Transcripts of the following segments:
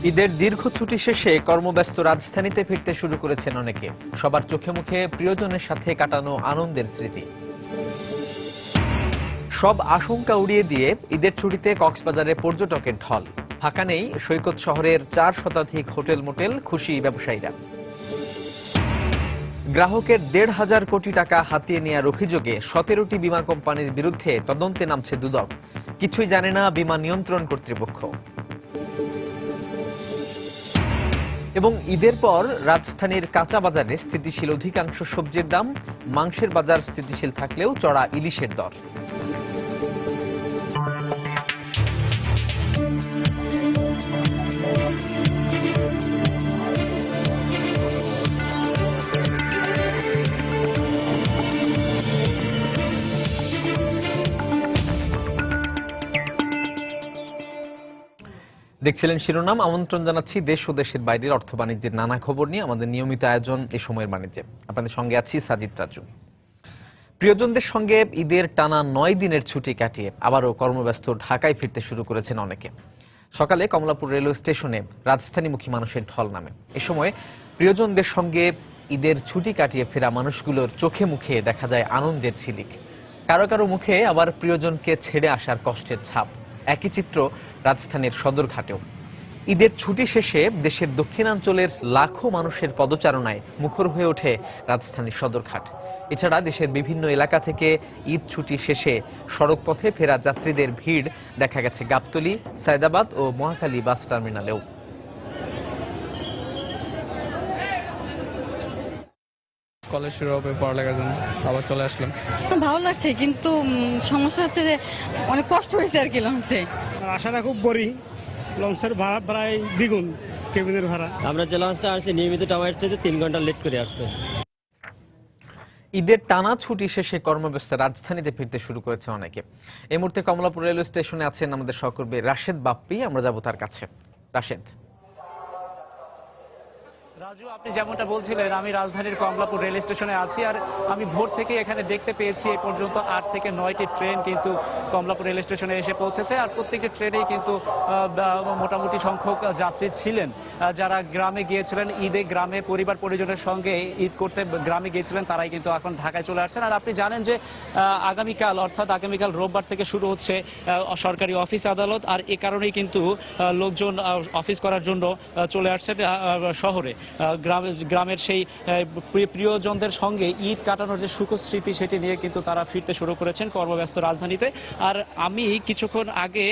ঈদের দীর্ঘ ছুটি শেষে কর্মব্যস্ত রাজধানীতে ফিরতে শুরু করেছেন অনেকে। সবার চোখে মুখে প্রিয়জনের সাথে কাটানো আনন্দের স্মৃতি। সব আশঙ্কা উড়িয়ে দিয়ে ঈদের ছুটিতে কক্সবাজারে পর্যটকের ঢল। ফাঁকা নেই সৈকত শহরের 4 শতাধিক হোটেল মোটেল, খুশি ব্যবসায়ীরা। গ্রাহকের 1,500 কোটি টাকা হাতিয়ে নেওয়ার অভিযোগে 17টি বিমা কোম্পানির বিরুদ্ধে তদন্তে নামছে দুদক। কিছুই জানে না বিমা নিয়ন্ত্রণ কর্তৃপক্ষ। এবং ঈদের পর রাজধানীর কাঁচা বাজারে স্থিতিশীল অধিকাংশ সবজির দাম। মাংসের বাজার স্থিতিশীল থাকলেও চড়া ইলিশের দর। দেখছিলেন শিরোনাম। আমন্ত্রণ জানাচ্ছি দেশ ও দেশের বাইরের অর্থ বাণিজ্যের নানা খবর নিয়ে আমাদের নিয়মিত আয়োজন এই সময়ের বাণিজ্যে। আপনাদের সঙ্গে আছি সাজিদ রাজু। প্রিয়জনদের সঙ্গে ঈদের টানা 9 দিনের ছুটি কাটিয়ে আবারও কর্মব্যস্ত ঢাকায় ফিরতে শুরু করেছেন অনেকে। সকালে কমলাপুর রেলওয়ে স্টেশনে রাজধানীমুখী মানুষের ঢল নামে। এ সময় প্রিয়জনদের সঙ্গে ঈদের ছুটি কাটিয়ে ফেরা মানুষগুলোর চোখে মুখে দেখা যায় আনন্দের ঝিলিক। কারো কারো মুখে আবার প্রিয়জনকে ছেড়ে আসার কষ্টের ছাপ। একই চিত্র রাজধানীর সদরঘাটেও। ঈদের ছুটি শেষে দেশের দক্ষিণাঞ্চলের লাখো মানুষের পদচারণায় মুখর হয়ে ওঠে রাজধানীর সদরঘাট। এছাড়া দেশের বিভিন্ন এলাকা থেকে ঈদ ছুটি শেষে সড়ক পথে ফেরা যাত্রীদের ভিড় দেখা গেছে গাবতলী, সায়দাবাদ ও মহাখালী বাস টার্মিনালেও। কলেজ শুরু হবে, পড়ালেখার জন্য আবার চলে আসলাম। ভালো লাগছে, কিন্তু সমস্যা হচ্ছে যে অনেক কষ্ট হয়েছে আর কি লঞ্চে। আশাটা খুব বড়ি, লঞ্চের ভাড়া প্রায় দ্বিগুণ কেবিনের ভাড়া। আমরা যে লঞ্চটা আসছি নিয়মিত টাইমের চেয়ে 3 ঘন্টা লেট করে আসছে। ঈদের টানা ছুটি শেষে কর্মব্যস্ত রাজধানীতে ফিরতে শুরু করেছে অনেকে। এই মুহূর্তে কমলাপুর রেলওয়ে স্টেশনে আছেন আমাদের সহকর্মী রাশেদ বাপ্পি। আমরা যাব তার কাছে। রাশেদ। রাজু, আপনি যেমনটা বলছিলেন, আমি রাজধানীর কমলাপুর রেল স্টেশনে আছি। আর আমি ভোর থেকে এখানে দেখতে পেয়েছি এই পর্যন্ত 8 থেকে 9টি ট্রেন কিন্তু কমলাপুর রেল স্টেশনে এসে পৌঁছেছে। আর প্রত্যেকটি ট্রেনেই কিন্তু মোটামুটি সংখ্যক যাত্রী ছিলেন যারা গ্রামে গিয়েছিলেন ঈদে, গ্রামে পরিবার পরিজনের সঙ্গে ঈদ করতে গ্রামে গিয়েছিলেন, তারাই কিন্তু এখন ঢাকায় চলে আসছেন। আর আপনি জানেন যে আগামীকাল অর্থাৎ আগামীকাল রোববার থেকে শুরু হচ্ছে সরকারি অফিস আদালত। আর এ কারণেই কিন্তু লোকজন অফিস করার জন্য চলে আসছে শহরে। গ্রামের সেই প্রিয়জনদের সঙ্গে ঈদ কাটানোর যে সুখস্মৃতি সেটি নিয়ে কিন্তু তারা ফিরতে শুরু করেছেন কর্মব্যস্ত রাজধানীতে। আর আমি কিছুক্ষণ আগে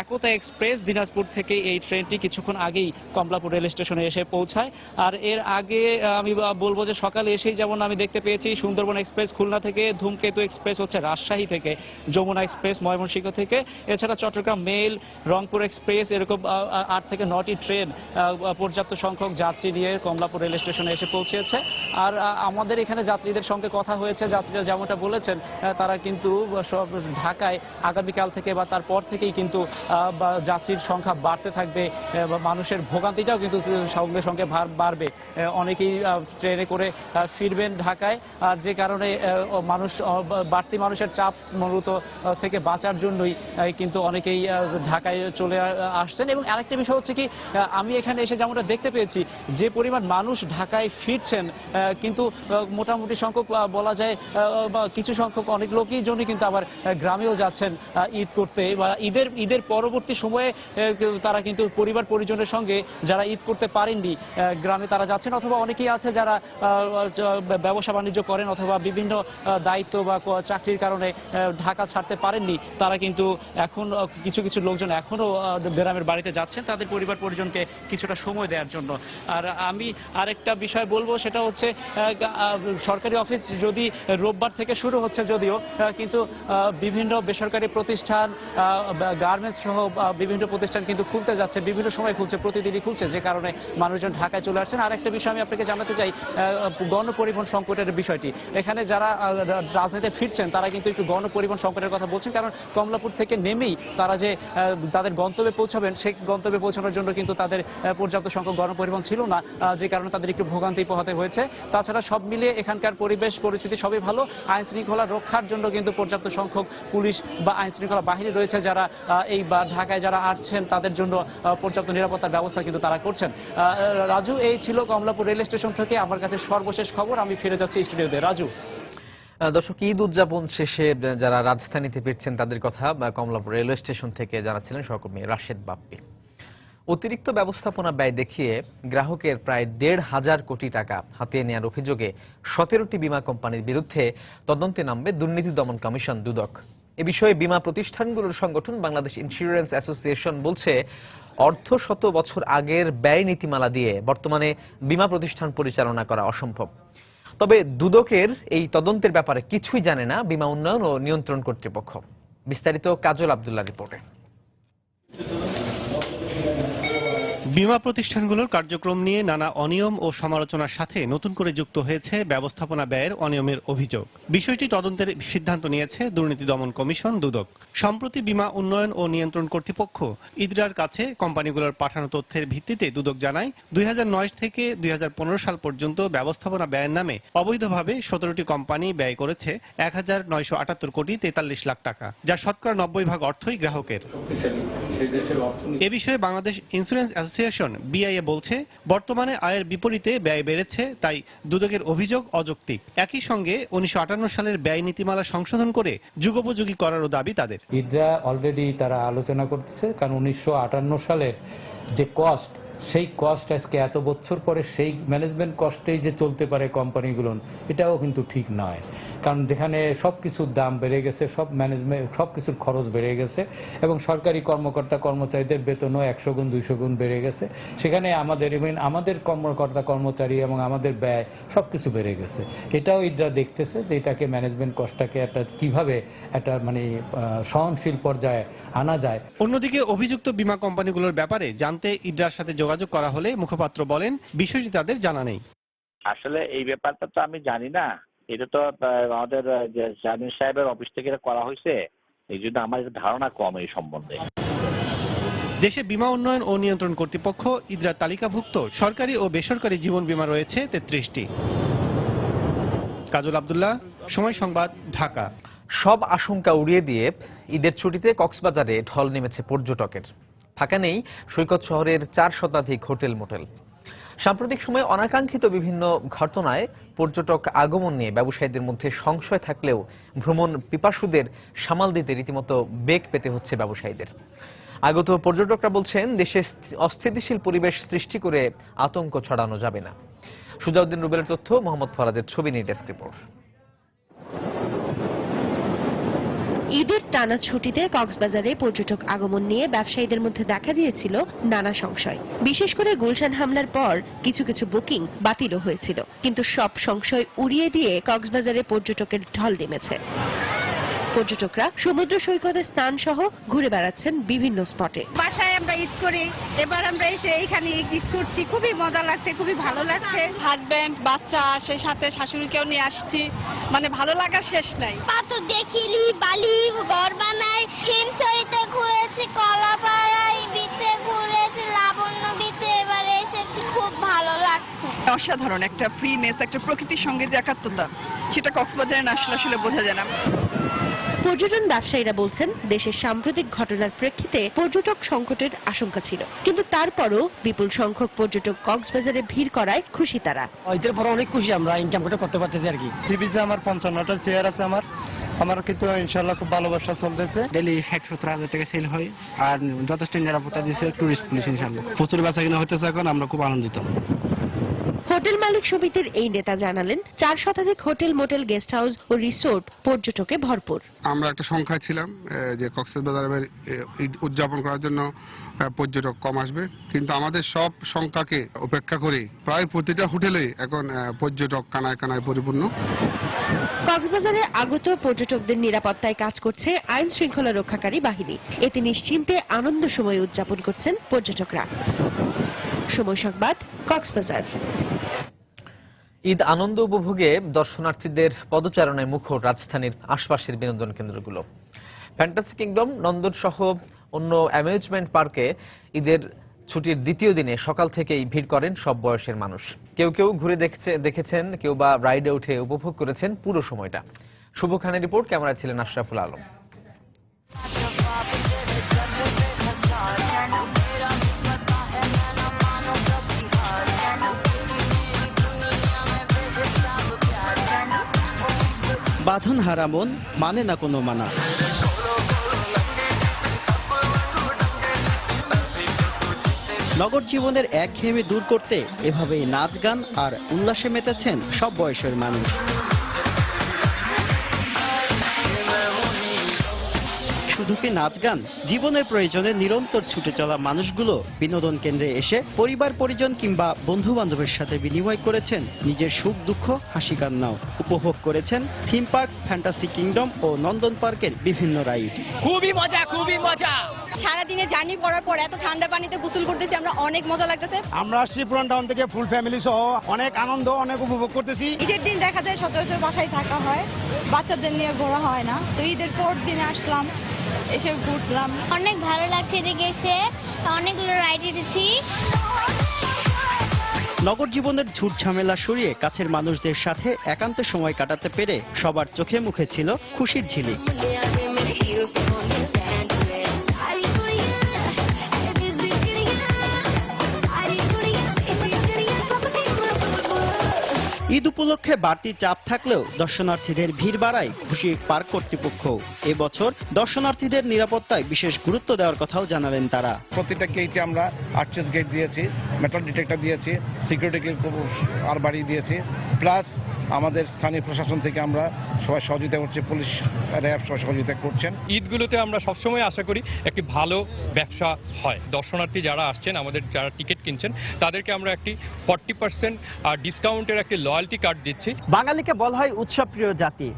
একতা এক্সপ্রেস দিনাজপুর থেকে এই ট্রেনটি কিছুক্ষণ আগেই কমলাপুর রেল স্টেশনে এসে পৌঁছায়। আর এর আগে আমি বলবো যে সকালে এসেই যেমন আমি দেখতে পেয়েছি সুন্দরবন এক্সপ্রেস খুলনা থেকে, ধূমকেতু এক্সপ্রেস হচ্ছে রাজশাহী থেকে, যমুনা এক্সপ্রেস ময়মনসিংহ থেকে, এছাড়া চট্টগ্রাম মেল, রংপুর এক্সপ্রেস, এরকম 8 থেকে 9টি ট্রেন পর্যাপ্ত সংখ্যক যাত্রী নিয়ে কমলাপুর রেল স্টেশনে এসে পৌঁছেছে। আর আমাদের এখানে যাত্রীদের সঙ্গে কথা হয়েছে, যাত্রীরা যেমনটা বলেছেন তারা কিন্তু সব ঢাকায় আগামীকাল থেকে বা তারপর থেকেই কিন্তু যাত্রীর সংখ্যা বাড়তে থাকবে, মানুষের ভোগান্তিটাও কিন্তু সঙ্গে সঙ্গে বাড়বে। অনেকেই ট্রেনে করে ফিরবেন ঢাকায়, আর যে কারণে বাড়তি মানুষের চাপ মূলত থেকে বাঁচার জন্যই কিন্তু অনেকেই ঢাকায় চলে আসছেন। এবং আরেকটা বিষয় হচ্ছে কি, আমি এখানে এসে যেমনটা দেখতে পেয়েছি যে পরিমাণ মানুষ ঢাকায় ফিরছেন, কিন্তু মোটামুটি সংখ্যক বলা যায় কিছু সংখ্যক অনেক লোকই জন্য কিন্তু আবার গ্রামেও যাচ্ছেন ঈদ করতে, বা ঈদের পরবর্তী সময়ে তারা কিন্তু পরিবার পরিজনের সঙ্গে যারা ঈদ করতে পারেননি গ্রামে তারা যাচ্ছেন, অথবা অনেকেই আছে যারা ব্যবসা বাণিজ্য করেন অথবা বিভিন্ন দায়িত্ব বা চাকরির কারণে ঢাকা ছাড়তে পারেননি, তারা কিন্তু এখন কিছু কিছু লোকজন এখনো গ্রামের বাড়িতে যাচ্ছেন তাদের পরিবার পরিজনকে কিছুটা সময় দেওয়ার জন্য। আর আমি আরেকটা বিষয় বলবো, সেটা হচ্ছে সরকারি অফিস যদি রোববার থেকে শুরু হচ্ছে যদিও, কিন্তু বিভিন্ন বেসরকারি প্রতিষ্ঠান, গার্মেন্টস সহ বিভিন্ন প্রতিষ্ঠান কিন্তু খুলতে যাচ্ছে, বিভিন্ন সময় খুলছে, প্রতিদিনই খুলছে, যে কারণে মানুষজন ঢাকায় চলে আসছেন। আরেকটা বিষয় আমি আপনাকে জানাতে চাই, গণপরিবহন সংকটের বিষয়টি। এখানে যারা রাজধানীতে ফিরছেন তারা কিন্তু একটু গণপরিবহন সংকটের কথা বলছেন, কারণ কমলাপুর থেকে নেমেই তারা যে তাদের গন্তব্যে পৌঁছাবেন, সেই গন্তব্যে পৌঁছানোর জন্য কিন্তু তাদের পর্যাপ্ত সংখ্যক গণপরিবহন ছিল না। যে কারণে তাদের একটু ভোগান্তি পোহাতে হয়েছে। তাছাড়া সব মিলিয়ে এখানকার পরিবেশ পরিস্থিতি সবই ভালো। আইন শৃঙ্খলা রক্ষার জন্য কিন্তু পর্যাপ্ত সংখ্যক পুলিশ বা আইন শৃঙ্খলা বাহিনী রয়েছে, যারা এই ঢাকায় যারা আসছেন তাদের জন্য পর্যাপ্ত নিরাপত্তার ব্যবস্থা কিন্তু তারা করছেন। রাজু, এই ছিল কমলাপুর রেল স্টেশন থেকে আমার কাছে সর্বশেষ খবর। আমি ফিরে যাচ্ছি স্টুডিওতে। রাজু। দর্শক, ঈদ উদযাপন শেষে যারা রাজধানীতে ফিরছেন তাদের কথা কমলাপুর রেলওয়ে স্টেশন থেকে জানাচ্ছিলেন সহকর্মী রাশেদ বাপ্পি। অতিরিক্ত ব্যবস্থাপনা ব্যয় দেখিয়ে গ্রাহকের প্রায় 1,500 কোটি টাকা হাতিয়ে নেওয়ার অভিযোগে 17টি বীমা কোম্পানির বিরুদ্ধে তদন্তে নামবে দুর্নীতি দমন কমিশন দুদক। এ বিষয়ে বীমা প্রতিষ্ঠানগুলোর সংগঠন বাংলাদেশ ইন্স্যুরেন্স অ্যাসোসিয়েশন বলছে, অর্ধ শত বছর আগের ব্যয় নীতিমালা দিয়ে বর্তমানে বীমা প্রতিষ্ঠান পরিচালনা করা অসম্ভব। তবে দুদকের এই তদন্তের ব্যাপারে কিছুই জানে না বীমা উন্নয়ন ও নিয়ন্ত্রণ কর্তৃপক্ষ। বিস্তারিত কাজল আব্দুল্লাহ রিপোর্টে। বীমা প্রতিষ্ঠানগুলোর কার্যক্রম নিয়ে নানা অনিয়ম ও সমালোচনার সাথে নতুন করে যুক্ত হয়েছে ব্যবস্থাপনা ব্যয়ের অনিয়মের অভিযোগ। বিষয়টি তদন্তের সিদ্ধান্ত নিয়েছে দুর্নীতি দমন কমিশন দুদক। সম্প্রতি বীমা উন্নয়ন ও নিয়ন্ত্রণ কর্তৃপক্ষ ইদরার কাছে কোম্পানিগুলোর পাঠানো তথ্যের ভিত্তিতে দুদক জানায় 2009 থেকে 2015 সাল পর্যন্ত ব্যবস্থাপনা ব্যয়ের নামে অবৈধভাবে 17টি কোম্পানি ব্যয় করেছে 1,978 কোটি 43 লাখ টাকা, যার শতকরা 90% অর্থই গ্রাহকের। এ বিষয়ে বাংলাদেশ ইন্স্যুরেন্স অ্যাসোসিয়েশন বিআইএ বলছে, বর্তমানে আয়ের বিপরীতে ব্যয় বেড়েছে, তাই দুদকের অভিযোগ অযৌক্তিক। একই সঙ্গে 1958 সালের ব্যয় নীতিমালা সংশোধন করে যুগোপযোগী করারও দাবি তাদের। ইদরা অলরেডি তারা আলোচনা করতেছে, কারণ 1958 সালের যে কস্ট, সেই কস্ট আজকে এত বছর পরে সেই ম্যানেজমেন্ট কস্টেই যে চলতে পারে কোম্পানিগুলো, এটাও কিন্তু ঠিক নয়। কারণ যেখানে সবকিছুর দাম বেড়ে গেছে, সব ম্যানেজমেন্ট সবকিছুর খরচ বেড়ে গেছে এবং সরকারি কর্মকর্তা কর্মচারীদের বেতনও 100 গুণ 200 গুণ বেড়ে গেছে, সেখানে আমাদের কর্মকর্তা কর্মচারী এবং আমাদের ব্যয় সবকিছু বেড়ে গেছে। এটাও ইদরা দেখতেছে যে এটাকে ম্যানেজমেন্ট কস্টটাকে একটা কিভাবে একটা মানে সহনশীল পর্যায়ে আনা যায়। অন্যদিকে অভিযুক্ত বীমা কোম্পানিগুলোর ব্যাপারে জানতে ইদরার সাথে যোগাযোগ করা হলে মুখপাত্র বলেন, বিষয়টি তাদের জানা নেই। আসলে এই ব্যাপারটা তো আমি জানি না, এটা তো আমাদের চেয়ারম্যান সাহেবের অফিস থেকে করা হয়েছে, এই জন্য আমার ধারণা কম এই সম্বন্ধে। দেশে বীমা উন্নয়ন ও নিয়ন্ত্রণ কর্তৃপক্ষ ইদরার তালিকাভুক্ত সরকারি ও বেসরকারি জীবন বীমা রয়েছে 33টি। কাজল আব্দুল্লাহ, সময় সংবাদ, ঢাকা। সব আশঙ্কা উড়িয়ে দিয়ে ঈদের ছুটিতে কক্সবাজারে ঢল নেমেছে পর্যটকের। ফাঁকা নেই সৈকত শহরের 4 শতাধিক হোটেল মোটেল। সাম্প্রতিক সময়ে অনাকাঙ্ক্ষিত বিভিন্ন ঘটনায় পর্যটক আগমন নিয়ে ব্যবসায়ীদের মধ্যে সংশয় থাকলেও ভ্রমণ পিপাসুদের সামাল দিতে রীতিমতো বেগ পেতে হচ্ছে ব্যবসায়ীদের। আগত পর্যটকরা বলছেন, দেশে অস্থিতিশীল পরিবেশ সৃষ্টি করে আতঙ্ক ছড়ানো যাবে না। সুজাউদ্দিন রুবেলের তথ্য, মোহাম্মদ ফরাদের ছবি নিয়ে ডেস্ক রিপোর্ট। ঈদের টানা ছুটিতে কক্সবাজারে পর্যটক আগমন নিয়ে ব্যবসায়ীদের মধ্যে দেখা দিয়েছিল নানা সংশয়। বিশেষ করে গুলশান হামলার পর কিছু কিছু বুকিং বাতিলও হয়েছিল, কিন্তু সব সংশয় উড়িয়ে দিয়ে কক্সবাজারে পর্যটকের ঢল নেমেছে। পর্যটকরা সমুদ্র সৈকতে স্নান সহ ঘুরে বেড়াচ্ছেন বিভিন্ন স্পটে। বাসায় আমরা ঈদ করি, এবার আমরা এসে এইখানে ঈদ করছি, খুবই মজা লাগছে, খুবই ভালো লাগছে। হাজবেন্ড বাচ্চা সেই সাথে শাশুড়িকেও নিয়ে আসছি, মানে ভালো লাগা শেষ নাই। পাথর দেখিলি, বালি ঘর বানাই, হিমচরিতে ঘুরেছি, কলাপাড়ায় বিচে ঘুরেছি, লাবণ্য বিচে, এবার এসেছি, খুব ভালো লাগছে। অসাধারণ একটা ফ্রিনেস, একটা প্রকৃতির সঙ্গে যে একাত্মতা, সেটা কক্সবাজারে না আসলে বোঝা যায় না। পর্যটন ব্যবসায়ীরা বলছেন, দেশের সাম্প্রতিক ঘটনার প্রেক্ষিতে পর্যটক সংকটের আশঙ্কা ছিল, কিন্তু তারপরও বিপুল সংখ্যক পর্যটক কক্সবাজারে ভিড় করায় খুশি তারা। ঈদের পর অনেক খুশি, আমরা ইনকাম করতে পারতেছি আর কি। সিবিতে আমার 55টা চেয়ার আছে, আমার কিন্তু ইনশাআল্লাহ খুব ভালো ব্যবসা চলতেছে। ডেইলি 60-70 টাকা সেল হয়, আর যথেষ্ট নিরাপত্তা দিচ্ছে টুরিস্ট পুলিশ। ইনশাআল্লাহ প্রচুর বেচা কিনা হইতেছে, এখন আমরা খুব আনন্দিত। হোটেল মালিক সমিতির এই নেতা জানালেন, 4 শতাধিক হোটেল মোটেল গেস্ট হাউস ও রিসোর্ট পর্যটকে ভরপুর। আমরা একটা সংখ্যায় ছিলাম যে কক্সবাজারের উদযাপন করার জন্য পর্যটক কম আসবে, কিন্তু আমাদের সব সংখ্যাকে উপেক্ষা করে প্রায় প্রতিটা হোটেলে এখন পর্যটক কানায় কানায় পরিপূর্ণ। কক্সবাজারে আগত পর্যটকদের নিরাপত্তায় কাজ করছে আইন শৃঙ্খলা রক্ষাকারী বাহিনী। এতে নিশ্চিন্তে আনন্দ সময় উদযাপন করছেন পর্যটকরা। সময় সংবাদ, কক্সবাজার। ঈদ আনন্দ উপভোগে দর্শনার্থীদের পদচারণায় মুখর রাজধানীর আশপাশের বিনোদন কেন্দ্রগুলো। ফ্যান্টাসি কিংডম, নন্দন সহ অন্য অ্যামিউজমেন্ট পার্কে ঈদের ছুটির দ্বিতীয় দিনে সকাল থেকেই ভিড় করেন সব বয়সের মানুষ। কেউ কেউ ঘুরে দেখেছেন, কেউ বা রাইডে উঠে উপভোগ করেছেন পুরো সময়টা। শুভ খানের রিপোর্ট, ক্যামেরায় ছিলেন আশরাফুল আলম। বাঁধন হারা মন মানে না কোনো মানা। নগর জীবনের একঘেয়েমি দূর করতে এভাবেই নাচ গান আর উল্লাসে মেতেছেন সব বয়সের মানুষ। শুধু কি নাচ গান, জীবনের প্রয়োজনে নিরন্তর ছুটে চলা মানুষগুলো বিনোদন কেন্দ্রে এসে পরিবার পরিজন কিংবা বন্ধু বান্ধবের সাথে বিনিময় করেছেন নিজের সুখ দুঃখ হাসি কান্নাও। উপভোগ করেছেন থিম পার্ক, ফ্যান্টাসি কিংডম ও নন্দন পার্কের বিভিন্ন রাইড। খুবই মজা। সারাদিনে জার্নি করার পর এত ঠান্ডা পানিতে গোসল করতেছি, আমরা অনেক মজা লাগতেছে। আমরা আসছি পুরান টাউন থেকে ফুল ফ্যামিলি সহ, অনেক আনন্দ, অনেক উপভোগ করতেছি। ঈদের দিন দেখা যায় সচরাচর বাসায় থাকা হয়, বাচ্চাদের নিয়ে ঘোরা হয় না। তো ঈদের পর দিনে আসলাম, এসে ঘুরলাম, অনেক ভালো লাগছে। এদিকে এসে অনেকগুলো রাইড দিতেছি। নগর জীবনের ঝুট ঝামেলা সরিয়ে কাছের মানুষদের সাথে একান্তে সময় কাটাতে পেরে সবার চোখে মুখে ছিল খুশির ঝিলিক। ঈদ উপলক্ষে বাড়তি চাপ থাকলেও দর্শনার্থীদের ভিড় বাড়ায় খুশি পার্ক কর্তৃপক্ষ। এবছর দর্শনার্থীদের নিরাপত্তায় বিশেষ গুরুত্ব দেওয়ার কথাও জানালেন তারা। প্রতিটা গেটে আমরা আর্চেস গেট দিয়েছি, মেটাল ডিটেক্টর দিয়েছি, সিকিউরিটি আর বাড়িয়ে দিয়েছি, প্লাস আমাদের স্থানীয় প্রশাসন থেকে আমরা সবাই সহযোগিতা করছি, পুলিশ র্যাব সহযোগিতা করছেন। ঈদগুলোতে আমরা সবসময় আশা করি একটি ভালো ব্যবসা হয়। দর্শনার্থী যারা আসছেন, আমাদের যারা টিকিট কিনছেন, তাদেরকে আমরা একটি 40% আর ডিসকাউন্টের একটি লয়্যালটি কার্ড দিচ্ছি। বাঙালিকে বলা হয় উৎসব প্রিয় জাতি।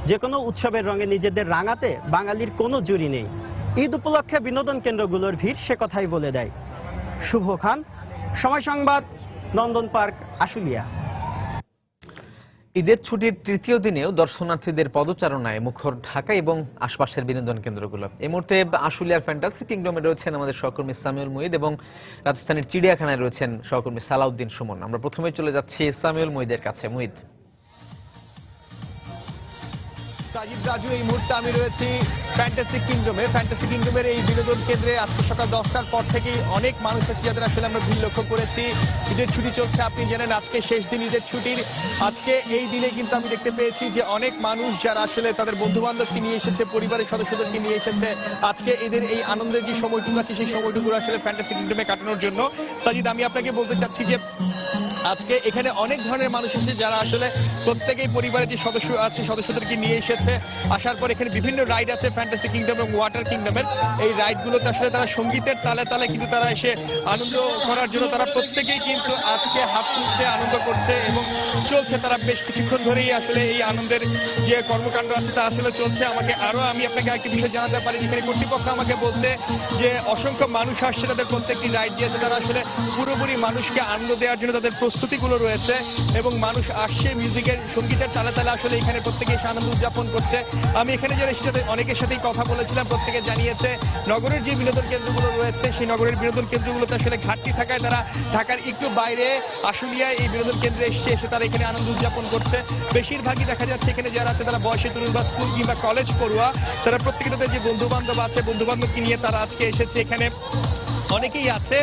যে কোনো উৎসবের রঙে নিজেদের রাঙাতে বাঙালির কোনো জুড়ি নেই। ঈদ উপলক্ষে বিনোদন কেন্দ্রগুলোর ভিড় সে কথাই বলে দেয়। শুভ খান, সময় সংবাদ, নন্দন পার্ক, আশুলিয়া। ঈদের ছুটির তৃতীয় দিনেও দর্শনার্থীদের পদচারণায় মুখর ঢাকা এবং আশপাশের বিনোদন কেন্দ্রগুলো। এই মুহূর্তে আশুলিয়ার ফ্যান্টাসি কিংডমে রয়েছেন আমাদের সহকর্মী সামিউল মুহিদ এবং রাজস্থানের চিড়িয়াখানায় রয়েছেন সহকর্মী সালাউদ্দিন সুমন। আমরা প্রথমে চলে যাচ্ছি সামিউল মুহিদের কাছে। মুহিদ। সাজিদ রাজু, এই মুহূর্তে আমি রয়েছি ফ্যান্টাসি কিংডমের এই বিনোদন কেন্দ্রে। আজকে সকাল 10টার পর থেকেই অনেক মানুষ আছে যাদের আসলে আমরা ভিড় লক্ষ্য করেছি। ঈদের ছুটি চলছে, আপনি জানেন আজকে শেষ দিন ঈদের ছুটির। আজকে এই দিনে কিন্তু আমি দেখতে পেয়েছি যে অনেক মানুষ যারা আসলে তাদের বন্ধু বান্ধবকে নিয়ে এসেছে, পরিবারের সদস্যদেরকে নিয়ে এসেছে আজকে এদের এই আনন্দের যে সময়টুকু আছে সেই সময়টুকু আসলে ফ্যান্টাসি কিংডমে কাটানোর জন্য। সাজিদ, আমি আপনাকে বলতে চাচ্ছি যে আজকে এখানে অনেক ধরনের মানুষ এসেছে যারা আসলে প্রত্যেকেই পরিবারের যে সদস্য আছে সদস্যদেরকে নিয়ে এসেছে। আসার পর এখানে বিভিন্ন রাইড আছে ফ্যান্টাসি কিংডম এবং ওয়াটার কিংডমের। এই রাইডগুলোতে আসলে তারা সঙ্গীতের তালে তালে কিন্তু তারা এসে আনন্দ করার জন্য তারা প্রত্যেকেই কিন্তু আজকে হাত তুলছে, আনন্দ করছে এবং চলছে। তারা বেশ কিছুক্ষণ ধরেই আসলে এই আনন্দের যে কর্মকাণ্ড আছে তা আসলে চলছে। আমি আপনাকে আরেকটি বিষয় জানাতে পারি, যেখানে কর্তৃপক্ষ আমাকে বলছে যে অসংখ্য মানুষ আসছে, তাদের প্রত্যেকটি রাইড দিয়েছে। তারা আসলে পুরোপুরি মানুষকে আনন্দ দেওয়ার জন্য তাদের প্রস্তুতিগুলো রয়েছে এবং মানুষ আসছে মিউজিকের সঙ্গীতের তালে তালে আসলে এখানে প্রত্যেকে এসে আনন্দ উদযাপন করছে। আমি এখানে যারা এসেছে অনেকের সাথেই কথা বলেছিলাম, প্রত্যেকে জানিয়েছে নগরের যে বিনোদন কেন্দ্রগুলো রয়েছে সেই নগরের বিনোদন কেন্দ্রগুলোতে আসলে ঘাটতি থাকায় তারা ঢাকার একটু বাইরে আশুলিয়ায় এই বিনোদন কেন্দ্রে এসে তারা এখানে আনন্দ উদযাপন করছে। বেশিরভাগই দেখা যাচ্ছে এখানে যারা আছে তারা বয়সী তরুণ বা স্কুল কিংবা কলেজ পড়ুয়া, তারা প্রত্যেকে তাদের যে বন্ধু বান্ধব আছে বন্ধু বান্ধবকে নিয়ে তারা আজকে এসেছে। এখানে অনেকেই আছে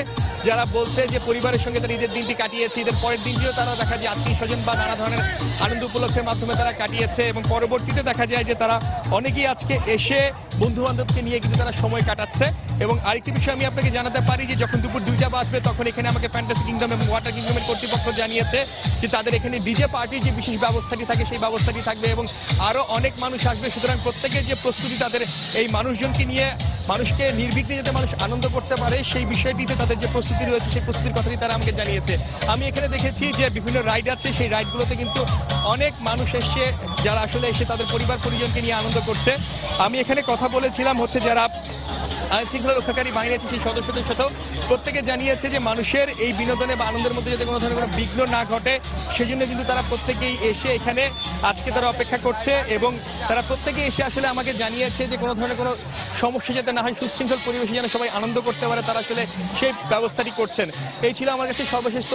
যারা বলছে যে পরিবারের সঙ্গে তারা ঈদের দিনটি কাটিয়েছে, ঈদের পরের দিনটিও তারা দেখা যায় আত্মীয় স্বজন বা নানা ধরনের আনন্দ উপলক্ষের মাধ্যমে তারা কাটিয়েছে এবং পরবর্তীতে দেখা যায় যে তারা অনেকেই আজকে এসে বন্ধু বান্ধবকে নিয়ে কিন্তু তারা সময় কাটাচ্ছে। এবং আরেকটি বিষয় আমি আপনাকে জানাতে পারি যে যখন দুপুর 2টা বাজবে তখন এখানে আমাকে ফ্যান্টাসি কিংডম এবং ওয়াটার কিংডমের কর্তৃপক্ষ জানিয়েছে যে তাদের এখানে ডিজে পার্টির যে বিশেষ ব্যবস্থাটি থাকে সেই ব্যবস্থাটি থাকবে এবং আরো অনেক মানুষ আসবে। সুতরাং প্রত্যেকের যে প্রস্তুতি তাদের এই মানুষজনকে নিয়ে মানুষকে নির্বিঘ্নে যাতে মানুষ আনন্দ করতে পারে সেই বিষয়টিতে তাদের যে প্রস্তুতি রয়েছে সেই প্রস্তুতির কথাটি তারা আমাকে জানিয়েছে। আমি এখানে দেখেছি যে বিভিন্ন রাইড আছে, সেই রাইডগুলোতে কিন্তু অনেক মানুষ এসে যারা আসলে এসে তাদের পরিবার পরিজনকে নিয়ে আনন্দ করছে। আমি এখানে কথা বলেছিলাম যারা আইন শৃঙ্খলা রক্ষাকারী বাহিনী আছে সেই সদস্যদের সাথেও প্রত্যেকে জানিয়েছে যে মানুষের এই বিনোদনে বা আনন্দের মধ্যে যাতে কোনো ধরনের কোনো বিঘ্ন না ঘটে সেজন্য কিন্তু তারা প্রত্যেকেই এসে এখানে আজকে তারা অপেক্ষা করছে এবং তারা প্রত্যেকে এসে আসলে আমাকে জানিয়েছে যে কোনো ধরনের কোনো সমস্যা যাতে না হয়, সুশৃঙ্খল পরিবেশে যেন সবাই আনন্দ করতে পারে, তারা আসলে সেই ব্যবস্থাটি করছেন। এই ছিল আমার কাছে সর্বশেষ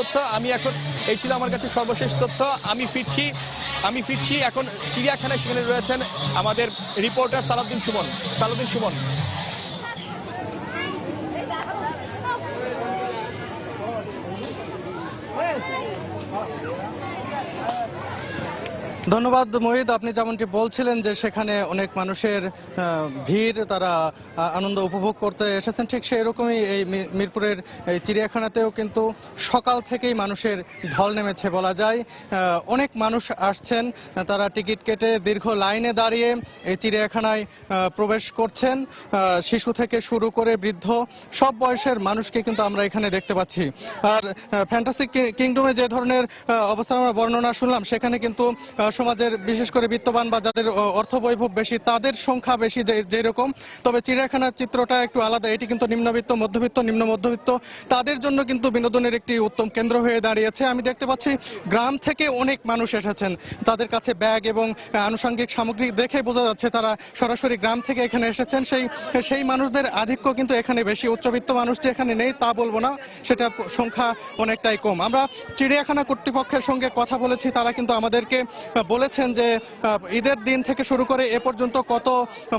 তথ্য। আমি ফিরছি এখন চিড়িয়াখানায়। সেখানে রয়েছেন আমাদের রিপোর্টার সালাউদ্দিন সুমন। ধন্যবাদ মোহিত। আপনি যেমনটি বলছিলেন যে সেখানে অনেক মানুষের ভিড়, তারা আনন্দ উপভোগ করতে এসেছেন, ঠিক সেই রকমই এই মিরপুরের এই চিড়িয়াখানাতেও কিন্তু সকাল থেকেই মানুষের ঢল নেমেছে বলা যায়। অনেক মানুষ আসছেন, তারা টিকিট কেটে দীর্ঘ লাইনে দাঁড়িয়ে এই চিড়িয়াখানায় প্রবেশ করছেন। শিশু থেকে শুরু করে বৃদ্ধ সব বয়সের মানুষকে কিন্তু আমরা এখানে দেখতে পাচ্ছি। আর ফ্যান্টাসি কিংডমে যে ধরনের অবস্থান আমরা বর্ণনা শুনলাম, সেখানে কিন্তু সমাজের বিশেষ করে বিত্তবান বা যাদের অর্থবৈভব বেশি তাদের সংখ্যা বেশি যেরকম, তবে চিড়িয়াখানার চিত্রটা একটু আলাদা। এটি কিন্তু নিম্নবিত্ত, মধ্যবিত্ত, নিম্ন মধ্যবিত্ত তাদের জন্য কিন্তু বিনোদনের একটি উত্তম কেন্দ্র হয়ে দাঁড়িয়েছে। আমি দেখতে পাচ্ছি গ্রাম থেকে অনেক মানুষ এসেছেন, তাদের কাছে ব্যাগ এবং আনুষঙ্গিক সামগ্রী দেখে বোঝা যাচ্ছে তারা সরাসরি গ্রাম থেকে এখানে এসেছেন। সেই মানুষদের আধিক্য কিন্তু এখানে বেশি। উচ্চবিত্ত মানুষ যে এখানে নেই তা বলবো না, সেটা সংখ্যা অনেকটাই কম। আমরা চিড়িয়াখানা কর্তৃপক্ষের সঙ্গে কথা বলেছি, তারা কিন্তু আমাদেরকে বলেছেন যে ঈদের দিন থেকে শুরু করে এ পর্যন্ত কত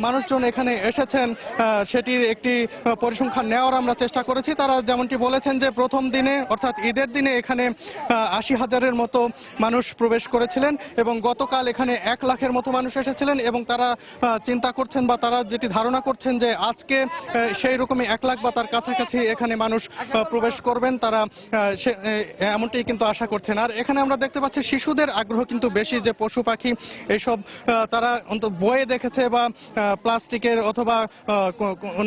মানুষজন এখানে এসেছেন সেটির একটি পরিসংখ্যান নেওয়ার আমরা চেষ্টা করেছি। তারা যেমনটি বলেছেন যে প্রথম দিনে অর্থাৎ ঈদের দিনে এখানে ৮০,০০০-এর মতো মানুষ প্রবেশ করেছিলেন এবং গতকাল এখানে ১ লাখের মতো মানুষ এসেছিলেন এবং তারা চিন্তা করছেন বা তারা যেটি ধারণা করছেন যে আজকে সেই রকমই ১ লাখ বা তার কাছাকাছি এখানে মানুষ প্রবেশ করবেন, তারা এমনটি কিন্তু আশা করছেন। আর এখানে আমরা দেখতে পাচ্ছি শিশুদের আগ্রহ কিন্তু বেশি, যে পশু পাখি এইসব তারা বইয়ে দেখেছে বা প্লাস্টিকের অথবা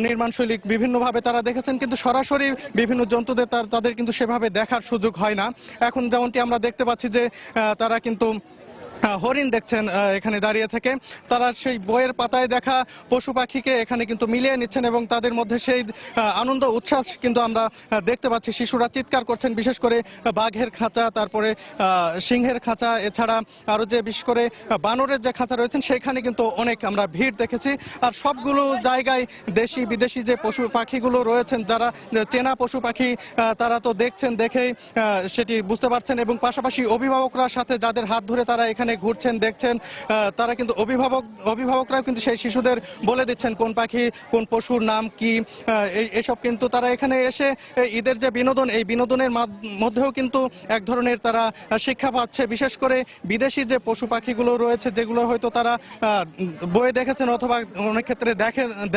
নির্মাণশৈলী বিভিন্নভাবে তারা দেখেছেন, কিন্তু সরাসরি বিভিন্ন জন্তুদের তাদের কিন্তু সেভাবে দেখার সুযোগ হয় না। এখন যেমনটি আমরা দেখতে পাচ্ছি যে তারা কিন্তু হরিণ দেখছেন এখানে দাঁড়িয়ে থেকে, তারা সেই বইয়ের পাতায় দেখা পশু পাখিকে এখানে কিন্তু মিলিয়ে নিচ্ছেন এবং তাদের মধ্যে সেই আনন্দ উচ্ছ্বাস কিন্তু আমরা দেখতে পাচ্ছি। শিশুরা চিৎকার করছেন, বিশেষ করে বাঘের খাঁচা, তারপরে সিংহের খাঁচা, এছাড়া আরো যে বিশেষ করে বানরের যে খাঁচা রয়েছেন সেখানে কিন্তু অনেক আমরা ভিড় দেখেছি। আর সবগুলো জায়গায় দেশি বিদেশি যে পশু পাখিগুলো রয়েছেন, যারা চেনা পশু পাখি তারা তো দেখছেন, দেখেই সেটি বুঝতে পারছেন এবং পাশাপাশি অভিভাবকরা সাথে যাদের হাত ধরে তারা এখানে ঘুরছেন দেখছেন, তারা কিন্তু অভিভাবকরাও কিন্তু সেই শিশুদের বলে দিচ্ছেন কোন পাখি কোন পশুর নাম কি। এসব কিন্তু তারা এখানে এসে ঈদের যে বিনোদন, এই বিনোদনের মধ্যেও কিন্তু এক ধরনের তারা শিক্ষা পাচ্ছে। বিশেষ করে বিদেশি যে পশু পাখিগুলো রয়েছে, যেগুলো হয়তো তারা বইয়ে দেখেছেন অথবা অনেক ক্ষেত্রে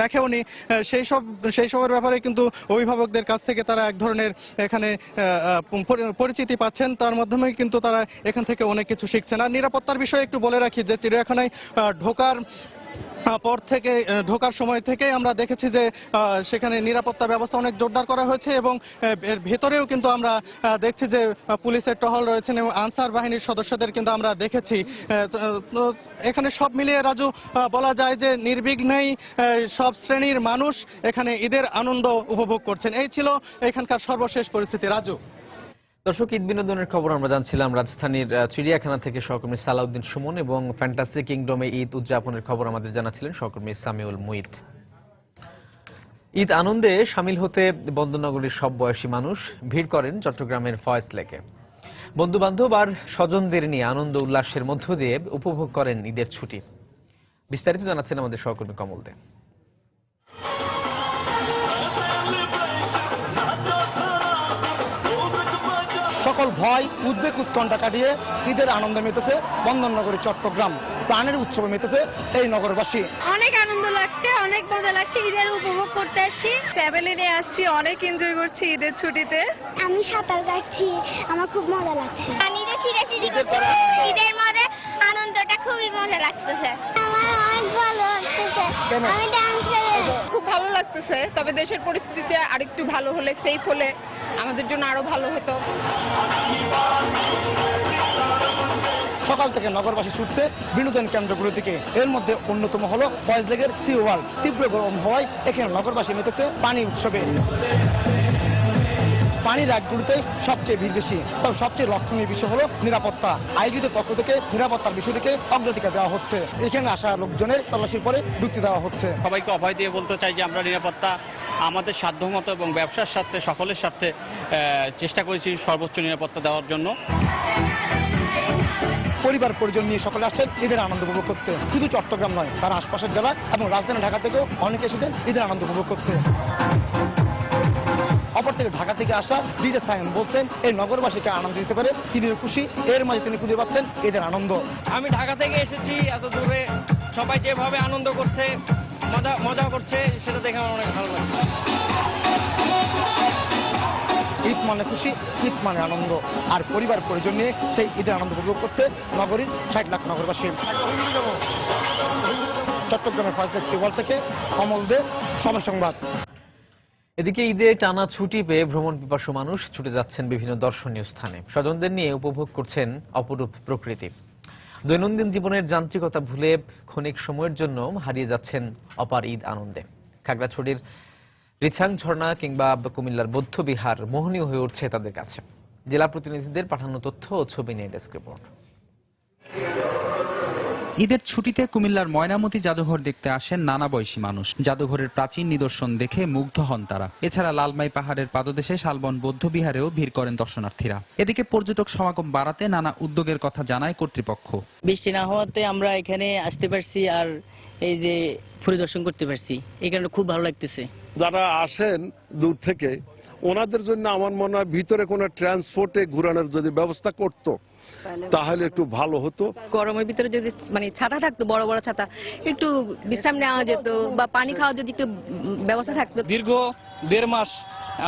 দেখেওনি, সেই সবের ব্যাপারে কিন্তু অভিভাবকদের কাছ থেকে তারা এক ধরনের এখানে পরিচিতি পাচ্ছেন, তার মাধ্যমে কিন্তু তারা এখান থেকে অনেক কিছু শিখছেন। আর নিরাপত্তার বিষয়ে একটু বলে রাখি যে চিড়িয়াখানায় ঢোকার সময় থেকে আমরা দেখেছি যে সেখানে নিরাপত্তা ব্যবস্থা অনেক জোরদার করা হয়েছে এবং এর ভেতরেও কিন্তু আমরা দেখছি যে পুলিশের টহল রয়েছেন এবং আনসার বাহিনীর সদস্যদের কিন্তু আমরা দেখেছি। এখানে সব মিলিয়ে রাজু বলা যায় যে নির্বিঘ্নেই সব শ্রেণীর মানুষ এখানে ঈদের আনন্দ উপভোগ করছেন। এই ছিল এখানকার সর্বশেষ পরিস্থিতি। রাজু। দর্শক, ঈদ বিনোদনের খবর আমরা জানছিলাম রাজধানীর চিড়িয়াখানা থেকে সহকর্মী সালাউদ্দিন সুমন, এবং ফ্যান্টাসি কিংডমে ঈদ উদযাপনের খবর আমাদের জানাচ্ছিলেন সহকর্মী সামিউল মুইত। ঈদ আনন্দে সামিল হতে বন্দরনগরীর সব বয়সী মানুষ ভিড় করেন চট্টগ্রামের ফয়েজ লেকে। বন্ধু বান্ধব আর স্বজনদের নিয়ে আনন্দ উল্লাসের মধ্য দিয়ে উপভোগ করেন ঈদের ছুটি। বিস্তারিত জানাচ্ছেন আমাদের সহকর্মী কমল দে। সকল ভয় উদ্বেগ উৎকণ্ঠা কাটিয়ে ঈদের আনন্দে মেতেছে বন্দরনগরী চট্টগ্রাম, প্রাণের উৎসবে মেতেছে এই নগরবাসী। অনেক আনন্দ লাগছে, অনেক মজা লাগছে, ঈদের উপভোগ করতে আসছি, ফ্যামিলি নিয়ে আসছি, অনেক এনজয় করছি ঈদের ছুটিতে। আমি সাঁতার কাটছি, আমার খুব মজা লাগছে। পানিতে ছিটাছিটি করছি, ঈদের মধ্যে আনন্দটা খুবই মজা লাগতেছে। আমার অনেক ভালো লাগতেছে, আমি ডান্স করে খুব ভালো লাগতেছে। তবে দেশের পরিস্থিতি আরেকটু ভালো হলে, সেফ হলে আমাদের জন্য আরো ভালো হতো। সকাল থেকে নগরবাসী ছুটছে বিনোদন কেন্দ্রগুলো থেকে। এর মধ্যে অন্যতম হলো বয়েজ লেগের সি ওয়ার্ল্ড। তীব্র গরম হওয়ায় এখানে নগরবাসী মেতেছে পানি উৎসবে। পানির রাইডগুলোতে সবচেয়ে ভিড় বেশি, তবে সবচেয়ে লক্ষণীয় বিষয় হলো নিরাপত্তা। আয়োজিত পক্ষ থেকে নিরাপত্তার বিষয়টিকে অগ্রাধিকার দেওয়া হচ্ছে। এখানে আসা লোকজনের তল্লাশির পরে ঢুকতে দেওয়া হচ্ছে। সবাইকে অভয় দিয়ে বলতে চাই যে আমরা নিরাপত্তা আমাদের সাধ্যমতো এবং ব্যবসার সাথে সকলের সাথে চেষ্টা করেছি সর্বোচ্চ নিরাপত্তা দেওয়ার জন্য। পরিবার পরিজন নিয়ে সকলে আসছেন ঈদের আনন্দ উপভোগ করতে। শুধু চট্টগ্রাম নয়, তার আশপাশের জেলা এবং রাজধানী ঢাকা থেকেও অনেকে এসেছেন ঈদের আনন্দ উপভোগ করতে। অপর থেকে ঢাকা থেকে আসা ডিজে সায়েম বলছেন এই নগরবাসীকে আনন্দ দিতে পারে তিনি খুশি। এর মাঝে তিনি খুঁজে পাচ্ছেন ঈদের আনন্দ। আমি ঢাকা থেকে এসেছি, এত দূরে সবাই যেভাবে আনন্দ করছে, মজা করছে, সেটা দেখে আমার অনেক ভালো লাগছে। ঈদ মানে খুশি, ঈদ মানে আনন্দ। আর পরিবার পরিজন নিয়ে সেই ঈদের আনন্দ উপভোগ করছে নগরীর 60 লাখ নগরবাসী। চট্টগ্রামের ফার্স্ট ফেস্টিভ্যাল থেকে কমল দে, সময় সংবাদ। এদিকে ঈদে টানা ছুটি পেয়ে ভ্রমণ পিপাসু মানুষ ছুটে যাচ্ছেন বিভিন্ন দর্শনীয় স্থানে। স্বজনদের নিয়ে উপভোগ করছেন অপরূপ প্রকৃতি। দৈনন্দিন জীবনের যান্ত্রিকতা ভুলে ক্ষণিক সময়ের জন্য হারিয়ে যাচ্ছেন অপার ঈদ আনন্দে। খাগড়াছড়ির রিছাং ঝর্ণা কিংবা কুমিল্লার বৌদ্ধবিহার মোহনীয় হয়ে উঠছে তাদের কাছে। জেলা প্রতিনিধিদের পাঠানো তথ্য ও ছবি নিয়ে ডেস্ক রিপোর্ট। ঈদের ছুটিতে কুমিল্লার ময়নামতি জাদুঘর দেখতে আসেন নানা বয়সী মানুষ। জাদুঘরের প্রাচীন নিদর্শন দেখে মুগ্ধ হন তারা। এছাড়া লালমাই পাহাড়ের পাদদেশে শালবন বৌদ্ধবিহারেও ভিড় করেন দর্শনার্থীরা। এদিকে পর্যটক সমাগম বাড়াতে নানা উদ্যোগের কথা জানায় কর্তৃপক্ষ। বৃষ্টি না হওয়াতে আমরা এখানে আসতে পারছি আর এই যে পরিদর্শন করতে পারছি, এই কারণে খুব ভালো লাগতেছে। যারা আসেন দূর থেকে ওনাদের জন্য আমার মনে হয় ভিতরে কোনো ট্রান্সপোর্টে ঘুরানোর যদি ব্যবস্থা করতো তাহলে একটু ভালো হতো। গরমের ভিতরে যদি ছাতা থাকতো, বড় বড় ছাতা, একটু বিশ্রাম নেওয়া যেত বা পানি খাওয়া যদি একটু ব্যবস্থা থাকতো। দীর্ঘ 1.5 মাস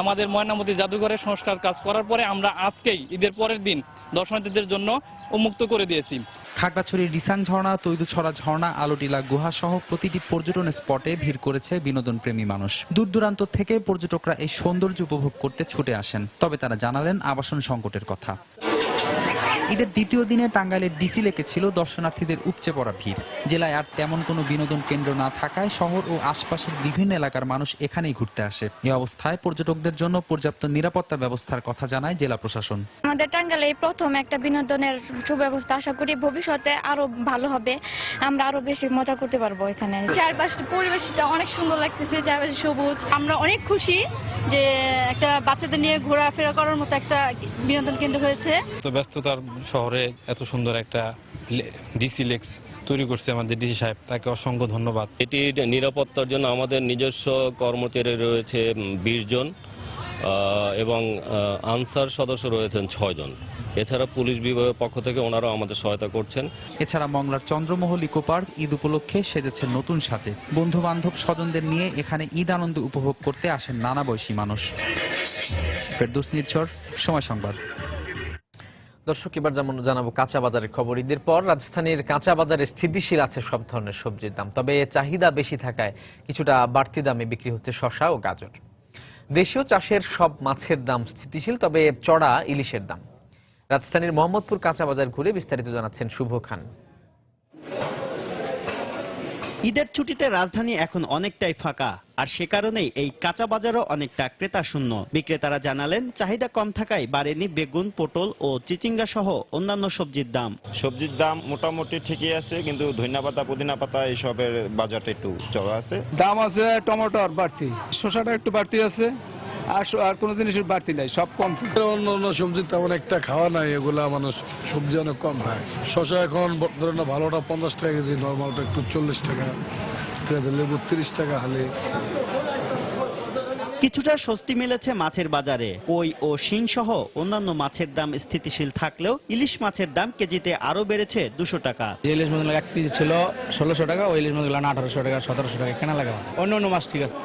আমাদের ময়নামতি জাদুঘরের সংস্কার কাজ করার পরে আমরা আজকেই ঈদের পরের দিন দর্শনার্থীদের জন্য উন্মুক্ত করে দিয়েছি। খাগড়াছড়ির রিসাং ঝর্ণা, তৈদুছড়া ঝর্ণা, আলোটিলা গুহা সহ প্রতিটি পর্যটন স্পটে ভিড় করেছে বিনোদন প্রেমী মানুষ। দূর দূরান্ত থেকে পর্যটকরা এই সৌন্দর্য উপভোগ করতে ছুটে আসেন। তবে তারা জানালেন আবাসন সংকটের কথা। ঈদের দ্বিতীয় দিনে টাঙ্গাইলের ডিসি লেকে ছিল দর্শনার্থীদের উপচে পড়া ভিড়। জেলায় আর তেমন কোনো বিনোদন কেন্দ্র না থাকায় শহর ও আশপাশের বিভিন্ন এলাকার মানুষ এখানেই ঘুরতে আসে। এই অবস্থায় পর্যটকদের জন্য পর্যাপ্ত নিরাপত্তা ব্যবস্থার কথা জানায় জেলা প্রশাসন। আমাদের টাঙ্গাইলে প্রথম একটা বিনোদনের সুব্যবস্থা, আশা করি ভবিষ্যতে আরো ভালো হবে, আমরা আরো বেশি মজা করতে পারবো এখানে। চারপাশে পরিবেশটা অনেক সুন্দর লাগতেছে, চারপাশে সবুজ। আমরা অনেক খুশি যে একটা বাচ্চাদের নিয়ে ঘোরাফেরা করার মতো একটা বিনোদন কেন্দ্র হয়েছে। তো ব্যস্ততার শহরে এত সুন্দর একটা ডিসি লেকস তৈরি করছে আমাদের ডিসি সাহেব, তাকে অসংখ্য ধন্যবাদ। এটি নিরাপত্তার জন্য আমাদের নিজস্ব কর্মচারী রয়েছে 20 জন এবং আনসার সদস্য রয়েছেন 6 জন। এছাড়া পুলিশ বিভাগের পক্ষ থেকে ওনারাও আমাদের সহায়তা করছেন। এছাড়া মংলার চন্দ্রমহল ইকো পার্ক ঈদ উপলক্ষে সেজেছে নতুন সাজে। বন্ধু বান্ধব স্বজনদের নিয়ে এখানে ঈদ আনন্দ উপভোগ করতে আসেন নানা বয়সী মানুষ। ফেরদৌস নির্ঝর, সময় সংবাদ। দর্শক, এবার যেমন জানাবো কাঁচা বাজারের খবর। ঈদের পর রাজধানীর কাঁচা বাজারে স্থিতিশীল আছে সব ধরনের সবজির দাম, তবে চাহিদা বেশি থাকায় কিছুটা বাড়তি দামে বিক্রি হচ্ছে শসা ও গাজর। দেশীয় চাষের সব মাছের দাম স্থিতিশীল, তবে চড়া ইলিশের দাম। রাজধানীর মোহাম্মদপুর কাঁচা বাজার ঘুরে বিস্তারিত জানাচ্ছেন শুভ খান। ঈদের ছুটিতে রাজধানী এখন অনেকটাই ফাঁকা, আর সে কারণেই এই কাঁচা বাজারও অনেকটা ক্রেতা শূন্য। বিক্রেতারা জানালেন চাহিদা কম থাকায় বাড়েনি বেগুন, পটল ও চিচিঙ্গা সহ অন্যান্য সবজির দাম। সবজির দাম মোটামুটি ঠিকই আছে, কিন্তু ধনিয়া পাতা, পুদিনা পাতা এইসবের বাজারটা একটু চড়া আছে। দাম আছে টমেটোর বাড়তি, শসাটা একটু বাড়তি আছে, আর কোন জিনিসের বাড়তি নাই, সব কম। অন্য অন্য সবজি তেমন একটা খাওয়া নাই, এগুলা মানুষ সবজি অনেক কম খায়। শসা এখন ধরেন ভালোটা 50 টাকা কেজি, নর্মালটা একটু 40 টাকা, লেবু 30 টাকা হালে। কিছুটা স্বস্তি মিলেছে মাছের বাজারে। কই ও শিং সহ অন্যান্য মাছের দাম স্থিতিশীল থাকলেও ইলিশ মাছের দাম কেজিতে আরো বেড়েছে 200 টাকা। ইলিশ মাছ 1 কেজি ছিল 1600 টাকা, ওই ইলিশ মাছগুলো 1800 টাকা 1700 টাকা কেনা লাগা। অন্য অন্য মাছ ঠিক আছে।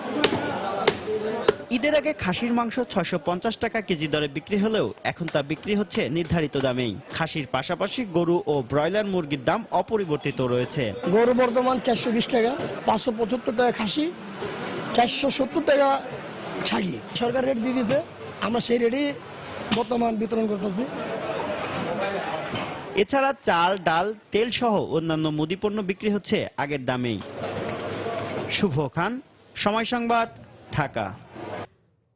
ঈদের আগে খাসির মাংস 650 টাকা কেজি দরে বিক্রি হলেও এখন তা বিক্রি হচ্ছে নির্ধারিত দামেই। খাসির পাশাপাশি গরু ও ব্রয়লার মুরগির দাম অপরিবর্তিত রয়েছে। গরু বর্তমান 420 টাকা, 575 টাকা খাসি, 470 টাকা ছাগি। সরকার রেট দিয়ে দিয়েছে, আমরা সেই রেটই বর্তমান বিতরণ করতেছি। এছাড়া চাল, ডাল, তেল সহ অন্যান্য মুদিপণ্য বিক্রি হচ্ছে আগের দামেই। শুভ খান, সময় সংবাদ, ঢাকা।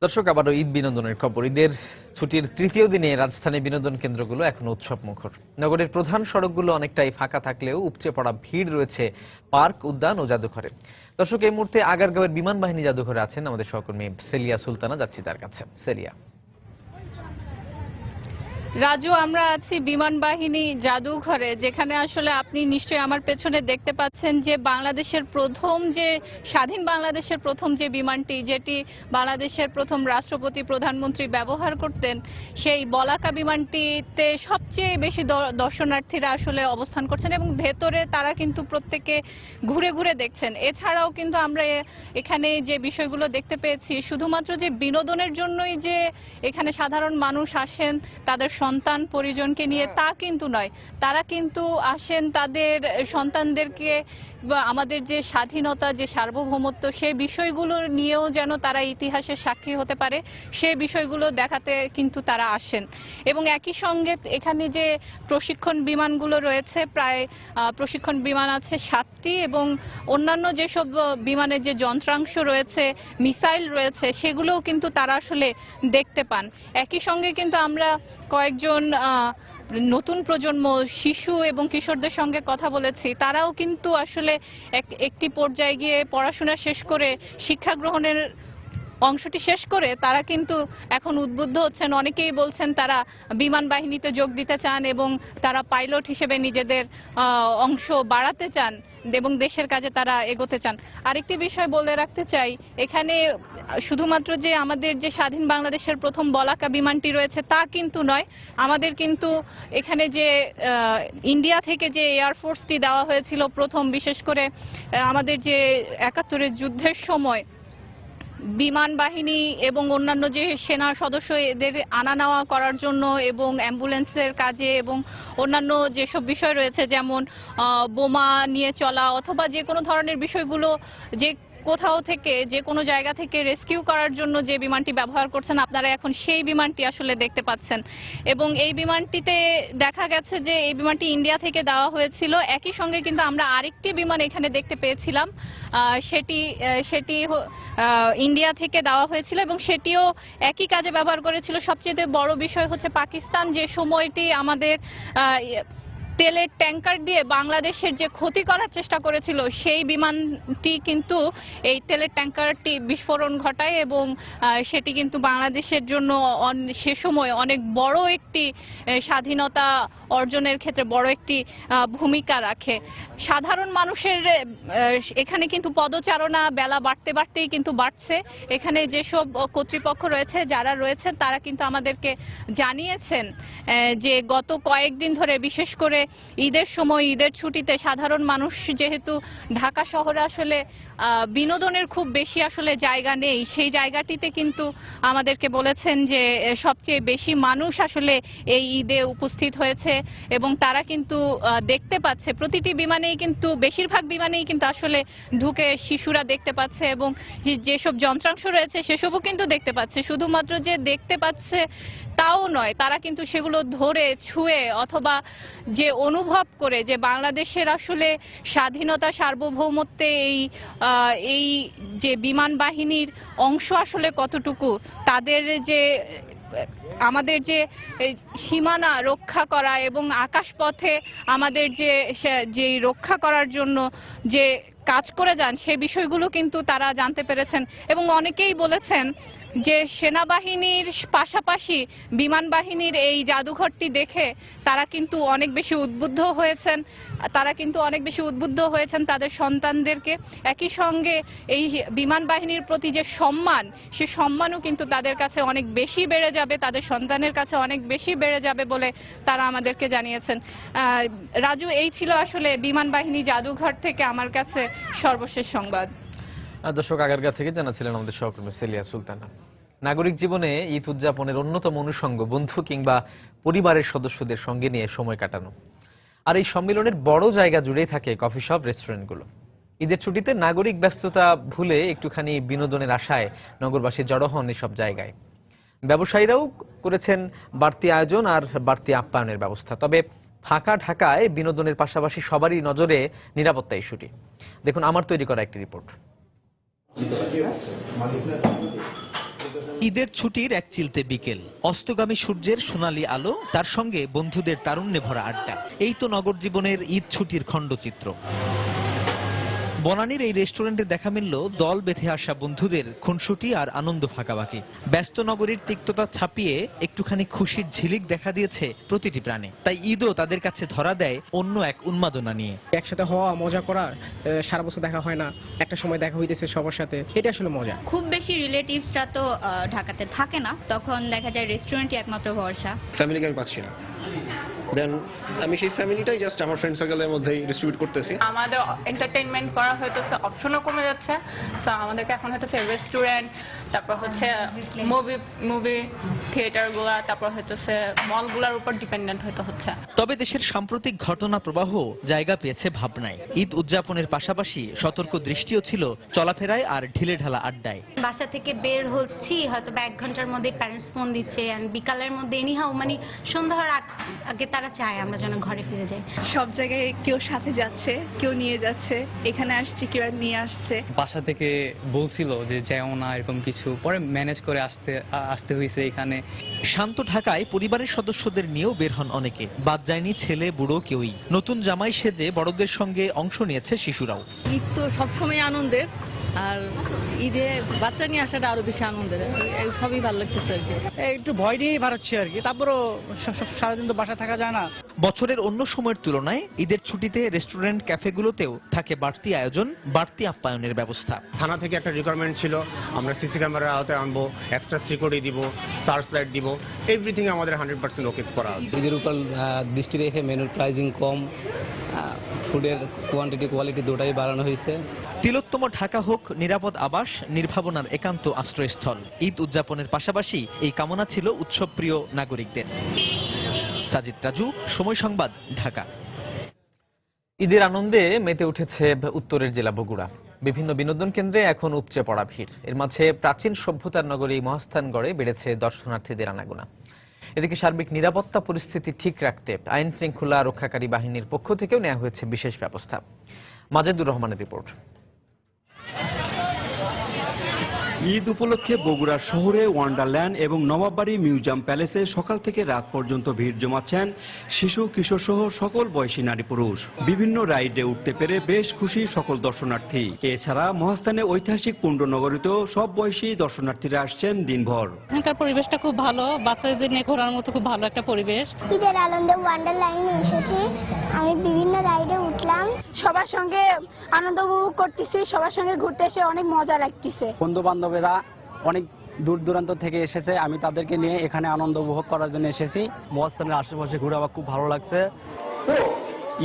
দর্শক, আবারও ঈদ বিনোদনের খবর। ঈদের ছুটির তৃতীয় দিনে রাজধানীর বিনোদন কেন্দ্রগুলো এখনো উৎসব মুখর। নগরের প্রধান সড়কগুলো অনেকটাই ফাঁকা থাকলেও উপচে পড়া ভিড় রয়েছে পার্ক, উদ্যান ও জাদুঘরে। দর্শক, এই মুহূর্তে আগারগাঁওয়ের বিমান বাহিনী জাদুঘরে আছেন আমাদের সহকর্মী সেলিয়া সুলতানা। যাচ্ছি তার কাছে। সেলিয়া। রাজু, আমরা আছি বিমান বাহিনী জাদুঘরে, যেখানে আসলে আপনি নিশ্চয়ই আমার পেছনে দেখতে পাচ্ছেন যে বাংলাদেশের প্রথম যে স্বাধীন বাংলাদেশের প্রথম যে বিমানটি, যেটি বাংলাদেশের প্রথম রাষ্ট্রপতি প্রধানমন্ত্রী ব্যবহার করতেন, সেই বলাকা বিমানটিতে সবচেয়ে বেশি দর্শনার্থীরা আসলে অবস্থান করছেন এবং ভেতরে তারা কিন্তু প্রত্যেকে ঘুরে ঘুরে দেখছেন। এছাড়াও কিন্তু আমরা এখানে যে বিষয়গুলো দেখতে পেয়েছি, শুধুমাত্র যে বিনোদনের জন্যই যে এখানে সাধারণ মানুষ আসেন তাদের সন্তান পরিজনকে নিয়ে তা কিন্তু নয়, তারা কিন্তু আসেন তাদের সন্তানদেরকে বা আমাদের যে স্বাধীনতা, যে সার্বভৌমত্ব, সেই বিষয়গুলো নিয়েও যেন তারা ইতিহাসের সাক্ষী হতে পারে, সেই বিষয়গুলো দেখাতে কিন্তু তারা আসেন। এবং একই সঙ্গে এখানে যে প্রশিক্ষণ বিমানগুলো রয়েছে, প্রায় প্রশিক্ষণ বিমান আছে 7টি, এবং অন্যান্য যেসব বিমানের যে যন্ত্রাংশ রয়েছে, মিসাইল রয়েছে, সেগুলোও কিন্তু তারা আসলে দেখতে পান। একই সঙ্গে কিন্তু আমরা কয়েকজন নতুন প্রজন্ম শিশু এবং কিশোরদের সঙ্গে কথা বলেছি। তারাও কিন্তু আসলে একটি পর্যায়ে গিয়ে পড়াশোনা শেষ করে, শিক্ষা গ্রহণের অংশটি শেষ করে তারা কিন্তু এখন উদ্বুদ্ধ হচ্ছেন। অনেকেই বলছেন তারা বিমান বাহিনীতে যোগ দিতে চান এবং তারা পাইলট হিসেবে নিজেদের অংশ বাড়াতে চান এবং দেশের কাজে তারা এগোতে চান। আরেকটি বিষয় বলে রাখতে চাই, এখানে শুধুমাত্র যে আমাদের যে স্বাধীন বাংলাদেশের প্রথম বলাকা বিমানটি রয়েছে তা কিন্তু নয়, আমাদের কিন্তু এখানে যে ইন্ডিয়া থেকে যে এয়ারফোর্সটি দেওয়া হয়েছিল প্রথম, বিশেষ করে আমাদের যে 71-এর যুদ্ধের সময় বিমান বাহিনী এবং অন্যান্য যে সেনা সদস্য এদের আনা নেওয়া করার জন্য এবং অ্যাম্বুলেন্সের কাজে এবং অন্যান্য যেসব বিষয় রয়েছে, যেমন বোমা নিয়ে চলা অথবা যে কোনো ধরনের বিষয়গুলো, যে কোথাও থেকে যে কোনো জায়গা থেকে রেস্কিউ করার জন্য যে বিমানটি ব্যবহার করছেন, আপনারা এখন সেই বিমানটি আসলে দেখতে পাচ্ছেন। এবং এই বিমানটিতে দেখা গেছে যে এই বিমানটি ইন্ডিয়া থেকে দেওয়া হয়েছিল। একই সঙ্গে কিন্তু আমরা আরেকটি বিমান এখানে দেখতে পেয়েছিলাম, সেটি ইন্ডিয়া থেকে দেওয়া হয়েছিল এবং সেটিও একই কাজে ব্যবহার করেছিল। সবচেয়ে বড় বিষয় হচ্ছে পাকিস্তান যে সময়টি আমাদের তেলের ট্যাঙ্কার দিয়ে বাংলাদেশের যে ক্ষতি করার চেষ্টা করেছিল, সেই বিমানটি কিন্তু এই তেলের ট্যাঙ্কারটি বিস্ফোরণ ঘটায় এবং সেটি কিন্তু বাংলাদেশের জন্য সে সময় অনেক বড় একটি স্বাধীনতা অর্জনের ক্ষেত্রে বড় একটি ভূমিকা রাখে। সাধারণ মানুষের এখানে কিন্তু পদচারণা বেলা বাড়তে বাড়তেই কিন্তু বাড়ছে। এখানে যেসব কর্তৃপক্ষ রয়েছে, যারা রয়েছে, তারা কিন্তু আমাদেরকে জানিয়েছেন যে গত কয়েকদিন ধরে, বিশেষ করে ঈদের সময়, ঈদের ছুটিতে সাধারণ মানুষ যেহেতু ঢাকা শহরে আসলে বিনোদনের খুব বেশি আসলে জায়গা নেই, সেই জায়গাটিতে কিন্তু আমাদেরকে বলেছেন যে সবচেয়ে বেশি মানুষ আসলে এই ঈদে উপস্থিত হয়েছে এবং তারা কিন্তু দেখতে পাচ্ছে প্রতিটি বিমানেই কিন্তু, বেশিরভাগ বিমানেই কিন্তু আসলে ঢুকে শিশুরা দেখতে পাচ্ছে এবং যেসব যন্ত্রাংশ রয়েছে সেসবও কিন্তু দেখতে পাচ্ছে। শুধুমাত্র যে দেখতে পাচ্ছে তাও নয়, তারা কিন্তু সেগুলো ধরে ছুঁয়ে অথবা যে অনুভব করে যে বাংলাদেশের আসলে স্বাধীনতা, সার্বভৌমত্বে এই যে বিমান বাহিনীর অংশ আসলে কতটুকু, তাদের যে আমাদের যে সীমানা রক্ষা করা এবং আকাশপথে আমাদের যে রক্ষা করার জন্য যে কাজ করে যান, সেই বিষয়গুলো কিন্তু তারা জানতে পেরেছেন। এবং অনেকেই বলেছেন যে সেনাবাহিনীর পাশাপাশি বিমান বাহিনীর এই জাদুঘরটি দেখে তারা কিন্তু অনেক বেশি উদ্বুদ্ধ হয়েছেন তাদের সন্তানদেরকে। একই সঙ্গে এই বিমান বাহিনীর প্রতি যে সম্মান, সে সম্মানও কিন্তু তাদের কাছে অনেক বেশি বেড়ে যাবে, তাদের সন্তানের কাছে অনেক বেশি বেড়ে যাবে বলে তারা আমাদেরকে জানিয়েছেন। রাজু, এই ছিল আসলে বিমান বাহিনী জাদুঘর থেকে আমার কাছে সর্বশেষ সংবাদ। দর্শক, আগারগাঁও থেকে জানাছিলেন আমাদের সহকর্মী সেলিয়া সুলতানা। নাগরিক জীবনে ঈদ উদযাপনের অন্যতম অনুষঙ্গ বন্ধু কিংবা পরিবারের সদস্যদের সঙ্গে নিয়ে সময় কাটানো। আর এই সম্মেলনের বড় জায়গা জুড়েই থাকে কফি শপ, রেস্টুরেন্টগুলো। ঈদের ছুটিতে নাগরিক ব্যস্ততা ভুলে একটুখানি বিনোদনের আশায় নগরবাসী জড়ো হন এসব জায়গায়। ব্যবসায়ীরাও করেছেন বাড়তি আয়োজন আর বাড়তি আপ্যায়নের ব্যবস্থা। তবে ফাঁকা ঢাকায় বিনোদনের পাশাপাশি সবারই নজরে নিরাপত্তা ইস্যুটি। দেখুন আমার তৈরি করা একটি রিপোর্ট। ঈদের ছুটির এক চিলতে বিকেল, অস্তগামী সূর্যের সোনালী আলো, তার সঙ্গে বন্ধুদের তারুণ্যে ভরা আড্ডা। এই তো নগর জীবনের ঈদ ছুটির খণ্ডচিত্র। বনানীর এই রেস্টুরেন্টে দেখা মিলল দল বেঁধে আসা বন্ধুদের খুনসুটি আর আনন্দ ফাঁকাবাকি। ব্যস্ত নগরীর তিক্ততা ছাপিয়ে একটুখানি খুশির ঝিলিক দেখা দিয়েছে প্রতিটি প্রাণে। তাই ঈদও তাদের কাছে ধরা দেয় অন্য এক উন্মাদনা নিয়ে। একসাথে হওয়া, মজা করা, সারা বছর দেখা হয় না, একটা সময় দেখা হইতেছে সবার সাথে, এটা আসলে মজা। খুব বেশি রিলেটিভসরা তো ঢাকাতে থাকে না, তখন দেখা যায় রেস্টুরেন্টই একমাত্র ভরসা। ফ্যামিলিকে আমি পাচ্ছি না, দেন আমি সেই ফ্যামিলিটাই জাস্ট আমার ফ্রেন্ড সার্কেলের মধ্যেই ডিস্ট্রিবিউট করতেছি। আমাদের এন্টারটেইনমেন্ট করা হইতেছে অপশনও কমে যাচ্ছে, তো আমাদেরকে এখন হইতেছে রেস্টুরেন্ট, তারপর হচ্ছে মুভি থিয়েটারগুলা, তারপর হইতেছে মলগুলোর উপর ডিপেন্ডেন্ট হইতে হচ্ছে। তবে দেশের সাম্প্রতিক ঘটনা প্রবাহ জায়গা পেয়েছে ভাবনায়। ঈদ উদযাপনের পাশাপাশি সতর্ক দৃষ্টিও ছিল চলাফেরায় আর ঢিলেঢালা আড্ডায়। বাসা থেকে বের হচ্ছি হয়তো 1 ঘন্টার মধ্যে প্যারেন্টস ফোন দিচ্ছে, এন্ড বিকালের মধ্যে এনিহাউ মানে সন্ধ্যার আগে তারা চায় আমরা যেন ঘরে ফিরে যাই। সব জায়গায় কেউ সাথে যাচ্ছে, কেউ নিয়ে যাচ্ছে, এখানে আসছে কেউ নিয়ে আসছে। বাসা থেকে বলছিল যে যাও না এরকম কিছু, পরে ম্যানেজ করে আসতে হয়েছে এখানে। শান্ত ঢাকায় পরিবারের সদস্যদের নিয়েও বের হন অনেকে, বাদ যায়নি ছেলে বুড়ো কেউই। নতুন জামাই সেজে বড়দের সঙ্গে অংশ নিয়েছে শিশুরাও। ঈদ তো সবসময় আনন্দের, আর ঈদে বাচ্চা নিয়ে আসাটা আরো বেশি আনন্দের, সবই ভালো লাগতেছে আর কি। একটু ভয় নিয়েই বাড়াচ্ছি আর কি, তারপরও সারাদিন তো বাসা থাকা যায় না। বছরের অন্য সময়ের তুলনায় ঈদের ছুটিতে রেস্টুরেন্ট ক্যাফেগুলোতেও থাকে বাড়তি আয়োজন, বাড়তি আপ্যায়নের ব্যবস্থা। থানা থেকে একটা রিকোয়ারমেন্ট ছিল, আমরা সিসি ক্যামেরার আওতায় আনবো, এক্সট্রা সিকিউরিটি দিব, সার্চ লাইট দিব, এভরিথিং আমাদের 100% ওকে করা হচ্ছে। ঈদের উপর দৃষ্টি রেখে মেনুর প্রাইসিং কম, ফুডের কোয়ান্টিটি কোয়ালিটি দুটাই বাড়ানো হয়েছে। তিলোত্তম ঢাকা হোক নিরাপদ আবাস, নির্ভাবনার একান্ত আশ্রয়স্থল। ঈদ উদযাপনের পাশাপাশি এই কামনা ছিল উৎসবপ্রিয় নাগরিকদের। সাজিদ রাজু, সময় সংবাদ, ঢাকা। ঈদের আনন্দে মেতে উঠেছে উত্তরের জেলা বগুড়া। বিভিন্ন বিনোদন কেন্দ্রে এখন উপচে পড়া ভিড়। এর মাঝে প্রাচীন সভ্যতার নগরী মহাস্থানগড়ে বেড়েছে দর্শনার্থীদের আনাগোনা। এদিকে সার্বিক নিরাপত্তা পরিস্থিতি ঠিক রাখতে আইন শৃঙ্খলা রক্ষাকারী বাহিনীর পক্ষ থেকেও নেওয়া হয়েছে বিশেষ ব্যবস্থা। মাজেদুর রহমানের রিপোর্ট। ঈদ উপলক্ষে বগুড়া শহরে ওয়ান্ডারল্যান্ড এবং নবাববাড়ি মিউজিয়াম প্যালেসে সকাল থেকে রাত পর্যন্ত ভিড় জমাচ্ছেন শিশু কিশোর সহ সকল বয়সী নারী পুরুষ। বিভিন্ন রাইডে উঠতে পেরে বেশ খুশি সকল দর্শনার্থী। এছাড়া মহাস্থানে ঐতিহাসিক পুণ্ডনগরীতেও সব বয়সী দর্শনার্থীরা আসছেন দিনভর। এখানকার পরিবেশটা খুব ভালো, বাচ্চাদের নিয়ে ঘোরার মতো খুব ভালো একটা পরিবেশ। ঈদের আনন্দে ওয়ান্ডারল্যান্ডে এসেছি, আমি বিভিন্ন রাইডে উঠলাম, সবার সঙ্গে আনন্দ উপভোগ করতেছি, সবার সঙ্গে ঘুরতে এসে অনেক মজা লাগতেছে। বন্ধু বান্ধবেরা অনেক দূর দূরান্ত থেকে এসেছে, আমি তাদেরকে নিয়ে এখানে আনন্দ উপভোগ করার জন্য এসেছি। মহাস্থানের আশেপাশে ঘুরে আমার খুব ভালো লাগছে।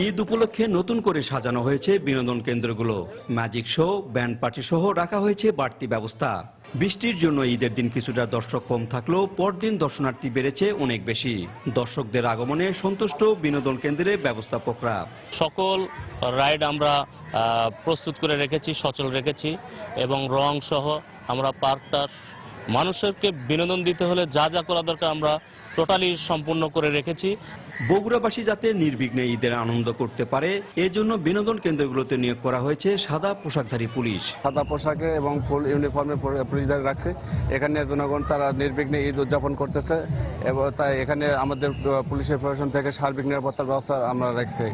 ঈদ উপলক্ষে নতুন করে সাজানো হয়েছে বিনোদন কেন্দ্রগুলো। ম্যাজিক শো, ব্যান্ড পার্টি সহ রাখা হয়েছে বাড়তি ব্যবস্থা। বৃষ্টির জন্য ঈদের দিন কিছুটা দর্শক কম থাকলেও পরদিন দর্শনার্থী বেড়েছে অনেক বেশি। দর্শকদের আগমনে সন্তুষ্ট বিনোদন কেন্দ্রের ব্যবস্থাপকরা। সকল রাইড আমরা প্রস্তুত করে রেখেছি, সচল রেখেছি এবং রং সহ আমরা পার্কটার মানুষকে বিনোদন দিতে হলে যা যা করা দরকার আমরা টোটালি সম্পূর্ণ করে রেখেছি। বগুড়াবাসী যাতে নির্বিঘ্নে ঈদের আনন্দ করতে পারে এজন্য বিনোদন কেন্দ্রগুলোতে নিয়োগ করা হয়েছে সাদা পোশাকধারী পুলিশ। সাদা পোশাকে এবং ফুল ইউনিফর্মে পুলিশদের রাখছে। এখানে জনগণ তারা নির্বিঘ্নে ঈদ উদযাপন করতেছে এবং তাই এখানে আমাদের পুলিশের প্রশাসন থেকে সার্বিক নিরাপত্তার ব্যবস্থা আমরা রাখছি।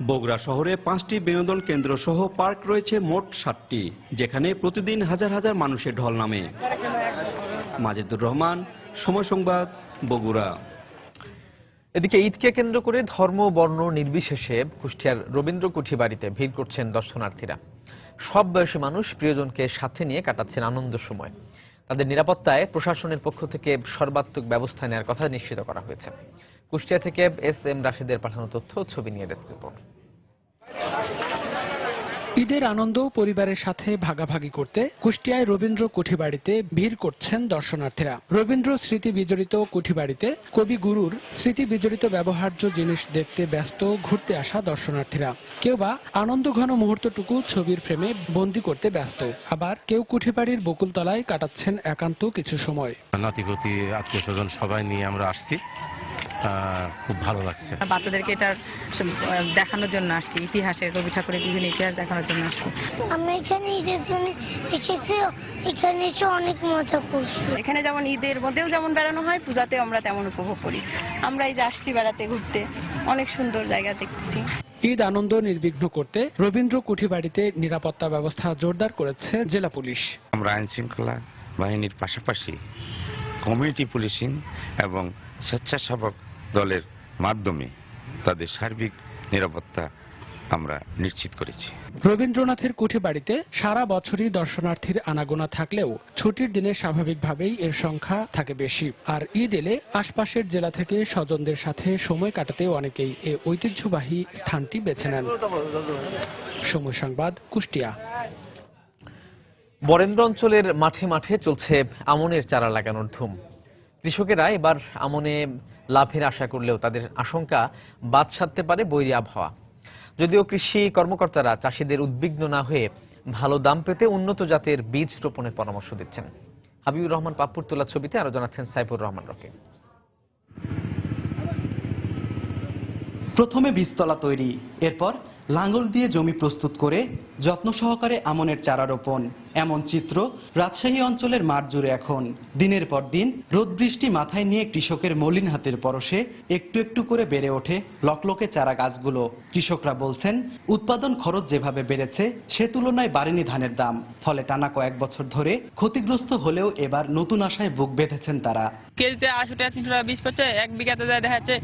বগুড়া শহরে 5টি বিনোদন কেন্দ্র সহ পার্ক রয়েছে মোট 7টি, যেখানে প্রতিদিন হাজার হাজার মানুষের ঢল নামে। মাজেদুর রহমান, সময় সংবাদ, বগুড়া। এদিকে ঈদকে কেন্দ্র করে ধর্ম বর্ণ নির্বিশেষে কুষ্টিয়ার রবীন্দ্র কুঠিবাড়িতে ভিড় করছেন দর্শনার্থীরা। সব বয়সী মানুষ প্রিয়জনকে সাথে নিয়ে কাটাচ্ছেন আনন্দ সময়। তাদের নিরাপত্তায় প্রশাসনের পক্ষ থেকে সর্বাত্মক ব্যবস্থা নেওয়ার কথা নিশ্চিত করা হয়েছে। কুষ্টিয়া থেকে এস.এম. রাশিদের পাঠানো তথ্য, ছবি নিয়ে ডেস্ক রিপোর্ট। ঈদের আনন্দ পরিবারের সাথে ভাগাভাগি করতে কুষ্টিয়ায় রবীন্দ্র কুঠিবাড়িতে ভিড় করছেন দর্শনার্থীরা। রবীন্দ্র স্মৃতি বিজড়িত কুঠিবাড়িতে কবিগুরুর স্মৃতি বিজড়িত ব্যবহার্য জিনিস দেখতে ব্যস্ত ঘুরতে আসা দর্শনার্থীরা। কেউ বা আনন্দঘন মুহূর্তটুকু ছবির ফ্রেমে বন্দী করতে ব্যস্ত, আবার কেউ কুঠিবাড়ির বকুলতলায় কাটাচ্ছেন একান্ত কিছু সময়। নাতিগতি আত্মীয় স্বজন সবাই নিয়ে আমরা আসছি, খুব ভালো লাগছে। বাচ্চাদেরকে এটা দেখানোর জন্য আসছি, ইতিহাসের রবি ঠাকুরের বিভিন্ন ইতিহাস দেখানোর জন্য আসছি। আমরা এখানে ঈদের জন্য এসেছি, এখানে এসে অনেক মজা করছি। এখানে যেমন ঈদের মধ্যেও যেমন বেড়ানো হয়, পূজাতেও আমরা তেমন উপভোগ করি। আমরা এই যে আসছি বেড়াতে, ঘুরতে, অনেক সুন্দর জায়গা দেখছি। ঈদ আনন্দ নির্বিঘ্ন করতে রবীন্দ্র কুঠিবাড়িতে নিরাপত্তা ব্যবস্থা জোরদার করেছে জেলা পুলিশ। আমরা আইন শৃঙ্খলা বাহিনীর পাশাপাশি কমিউনিটি পুলিশিং এবং স্বেচ্ছাসেবক দলের মাধ্যমে তাদের সার্বিক নিরাপত্তা আমরা নিশ্চিত করেছি। রবীন্দ্রনাথের কুঠিবাড়িতে সারা বছরই দর্শনার্থীর আনাগোনা থাকলেও ছুটির দিনে স্বাভাবিকভাবেই এর সংখ্যা থাকে বেশি। আর ঈদ এলে আশপাশের জেলা থেকে স্বজনদের সাথে সময় কাটাতেও অনেকেই এই ঐতিহ্যবাহী স্থানটি বেছে নেন। সময় সংবাদ, কুষ্টিয়া। বরেন্দ্র অঞ্চলের মাঠে মাঠে চলছে আমনের চারা লাগানোর ধুম। কৃষকেরা এবার আমনে লাভের আশা করলেও তাদের আশঙ্কা বাদ সাধতে পারে বৈরী আবহাওয়া। যদিও কৃষি কর্মকর্তারা চাষিদের উদ্বিগ্ন না হয়ে ভালো দাম পেতে উন্নত জাতের বীজ রোপণের পরামর্শ দিচ্ছেন। হাবিবুর রহমান পাপ্পুর তোলা ছবিতে আরো জানাচ্ছেন সাইফুর রহমান রকি। প্রথমে বীজতলা তৈরি, এরপর লাঙ্গল দিয়ে জমি প্রস্তুত করে যত্ন সহকারে আমনের চারা রোপণ। এমন চিত্র রাজশাহী অঞ্চলের মাঠ জুড়ে এখন। দিনের পর দিন রোদ বৃষ্টি মাথায় নিয়ে কৃষকের মলিন হাতের পরশে একটু একটু করে বেড়ে ওঠে লকলকে চারা গাছগুলো। কৃষকরা বলছেন, উৎপাদন খরচ যেভাবে বেড়েছে সে তুলনায় বাড়েনি ধানের দাম। ফলে টানা কয়েক বছর ধরে ক্ষতিগ্রস্ত হলেও এবার নতুন আশায় বুক বেঁধেছেন তারা। কেজিতে 80 টাকা 300 টাকা বীজ পড়ছে, 1 বিঘাতে দেখা যাচ্ছে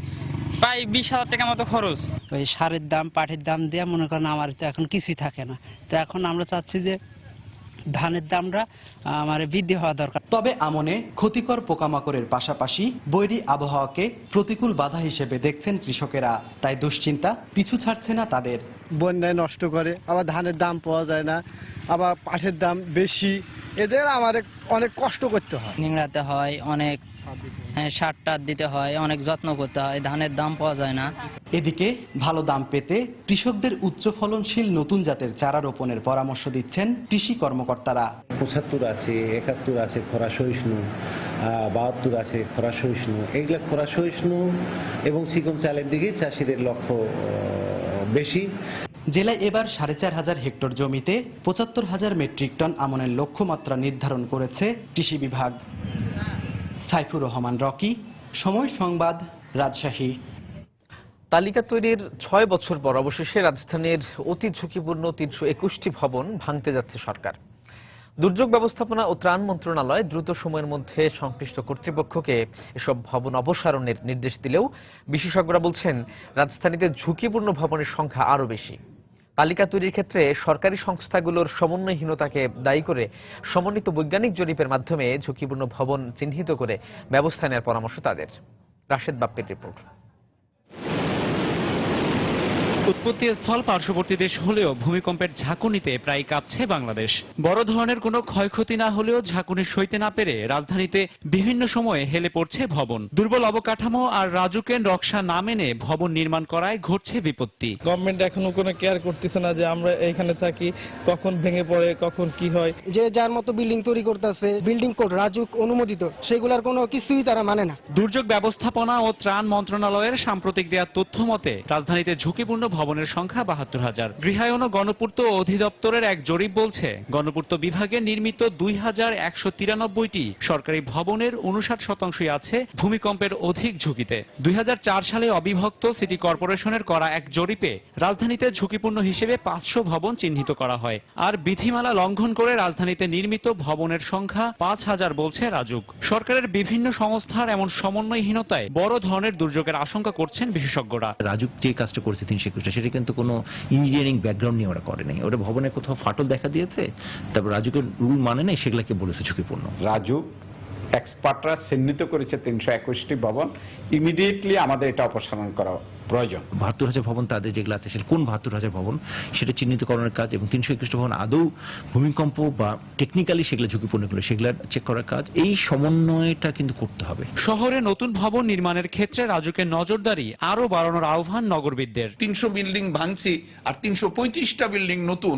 প্রায় 20,000 টাকা মতো খরচ। ওই সারের দাম, পাটের দাম দিয়ে মনে করেন আমার তো এখন কিছুই থাকে না। তো এখন আমরা চাচ্ছি যে ধানের দামটা আমার বৃদ্ধি হওয়া দরকার। তবে আমনে ক্ষতিকর পোকামাকড়ের পাশাপাশি বৈরী আবহাওয়াকে প্রতিকূল বাধা হিসেবে দেখছেন কৃষকেরা। তাই দুশ্চিন্তা পিছু ছাড়ছে না তাদের। বন্যায় নষ্ট করে, আবার ধানের দাম পাওয়া যায় না, আবার পাটের দাম বেশি, এদের আমার অনেক কষ্ট করতে হয়। নিংড়াতে হয়, অনেক সার টার দিতে হয়, অনেক যত্ন করতে হয়, ধানের দাম পাওয়া যায় না। এদিকে ভালো দাম পেতে কৃষকদের উচ্চ ফলনশীল নতুন জাতের চারা রোপণের পরামর্শ দিচ্ছেন কৃষি কর্মকর্তারা। 75 আছে, 71 আছে খরা সহিষ্ণু, 72 আছে খরা সহিষ্ণু। এইগুলা খরা সহিষ্ণু এবং চিকন চালের দিকে চাষিদের লক্ষ্য বেশি। জেলায় এবার 4,500 হেক্টর জমিতে 75,000 মেট্রিক টন আমনের লক্ষ্যমাত্রা নির্ধারণ করেছে কৃষি বিভাগ। সাইফুর রহমান রকি, সময় সংবাদ, রাজশাহী। তালিকা তৈরির 6 বছর পর অবশেষে রাজধানীর অতি ঝুঁকিপূর্ণ 321টি ভবন ভাঙতে যাচ্ছে সরকার। দুর্যোগ ব্যবস্থাপনা ও ত্রাণ মন্ত্রণালয় দ্রুত সময়ের মধ্যে সংশ্লিষ্ট কর্তৃপক্ষকে এসব ভবন অপসারণের নির্দেশ দিলেও বিশেষজ্ঞরা বলছেন রাজধানীতে ঝুঁকিপূর্ণ ভবনের সংখ্যা আরও বেশি। তালিকা তৈরির ক্ষেত্রে সরকারি সংস্থাগুলোর সমন্বয়হীনতাকে দায়ী করে সমন্বিত বৈজ্ঞানিক জরিপের মাধ্যমে ঝুঁকিপূর্ণ ভবন চিহ্নিত করে ব্যবস্থা নেওয়ার পরামর্শ তাদের। রাশেদ বাপ্পির রিপোর্ট। উৎপত্তি স্থল পার্শ্ববর্তী দেশ হলেও ভূমিকম্পের ঝাঁকুনিতে প্রায় কাঁপছে বাংলাদেশ। বড় ধরনের কোনো ক্ষয়ক্ষতি না হলেও ঝাঁকুনি সইতে না পেরে রাজধানীতে বিভিন্ন সময়ে হেলে পড়ছে ভবন। দুর্বল অবকাঠামো আর রাজুকের নকশা না মেনে ভবন নির্মাণ করায় ঘটছে বিপত্তি। গভর্নমেন্ট এখনো কোনো কেয়ার করতেছে না যে আমরা এখানে থাকি, কখন ভেঙে পড়ে, কখন কি হয়। যে যার মতো বিল্ডিং তৈরি করতেছে, বিল্ডিং কোড রাজুক অনুমোদিত, সেগুলোর কোনো কিছুই তারা মানে না। দুর্যোগ ব্যবস্থাপনা ও ত্রাণ মন্ত্রণালয়ের সাম্প্রতিক দেওয়া তথ্য মতে রাজধানীতে ঝুঁকিপূর্ণ ভবনের সংখ্যা 72,000। গৃহায়ন ও গণপূর্ত অধিদপ্তরের এক জরিপ বলছে গণপূর্ত বিভাগে নির্মিত 2,193টি সরকারি ভবনের 59%ই আছে ভূমিকম্পের অধিক ঝুঁকিতে। 2004 সালে অবিভক্ত সিটি কর্পোরেশনের করা এক জরিপে রাজধানীতে ঝুঁকিপূর্ণ হিসেবে 500 ভবন চিহ্নিত করা হয়। আর বিধিমালা লঙ্ঘন করে রাজধানীতে নির্মিত ভবনের সংখ্যা 5,000 বলছে রাজুক। সরকারের বিভিন্ন সংস্থার এমন সমন্বয়হীনতায় বড় ধরনের দুর্যোগের আশঙ্কা করছেন বিশেষজ্ঞরা। রাজুক যে কাজটা করেছে 321টা, সেটা কিন্তু কোনো ইঞ্জিনিয়ারিং ব্যাকগ্রাউন্ড নিয়ে ওরা করে নাই। ওরা ভবনে কোথাও ফাটল দেখা দিয়েছে, তারপর রাজুকের রুল মানে নাই, সেগুলোকে বলেছে ঝুঁকিপূর্ণ। রাজুক এক্সপার্টরা চিহ্নিত করেছে 321টি ভবন, ইমিডিয়েটলি আমাদের এটা অপসারণ করা প্রয়োজন। 72,000 ভবন তাদের যেগুলো আছে সেটা কোন 72,000 ভবন সেটা চিহ্নিতকরণের কাজ, এবং 321টি ভবন আদৌ ভূমিকম্প বা টেকনিক্যালি সেগুলো ঝুঁকিপূর্ণ করে সেগুলো চেক করার কাজ, এই সমন্বয়টা কিন্তু করতে হবে। শহরে নতুন ভবন নির্মাণের ক্ষেত্রে রাজুকের নজরদারি আরো বাড়ানোর আহ্বান নগরবিদদের। 300 বিল্ডিং ভাঙছি আর 335টা বিল্ডিং নতুন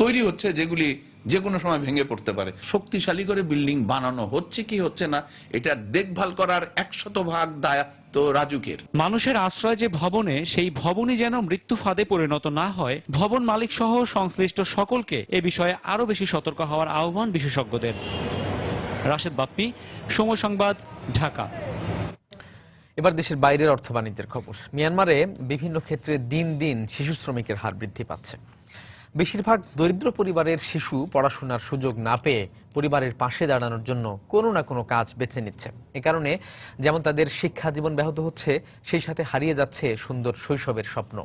তৈরি হচ্ছে, যেগুলি যে কোনো সময় ভেঙে পড়তে পারে। শক্তিশালী করে বিল্ডিং বানানো হচ্ছে কি হচ্ছে না এটা দেখভাল করার 100% দায়িত্ব রাজুকের। মানুষের আশ্রয় যে ভবনে, সেই ভবনই যেন মৃত্যু ফাঁদে পরিণত না হয়, ভবন মালিক সহ সংশ্লিষ্ট সকলকে এ বিষয়ে আরো বেশি সতর্ক হওয়ার আহ্বান বিশেষজ্ঞদের। রাশেদ বাপ্পি, সময় সংবাদ, ঢাকা। এবার দেশের বাইরের অর্থ বাণিজ্যের খবর। মিয়ানমারে বিভিন্ন ক্ষেত্রে দিন দিন শিশু শ্রমিকের হার বৃদ্ধি পাচ্ছে। বেশিরভাগ দরিদ্র পরিবারের শিশু পড়াশোনার সুযোগ না পেয়ে পরিবারের পাশে দাঁড়ানোর জন্য কোনো না কোনো কাজ বেছে নিচ্ছে। এ কারণে যেমন তাদের শিক্ষা জীবন ব্যাহত হচ্ছে, সেই সাথে হারিয়ে যাচ্ছে সুন্দর শৈশবের স্বপ্ন।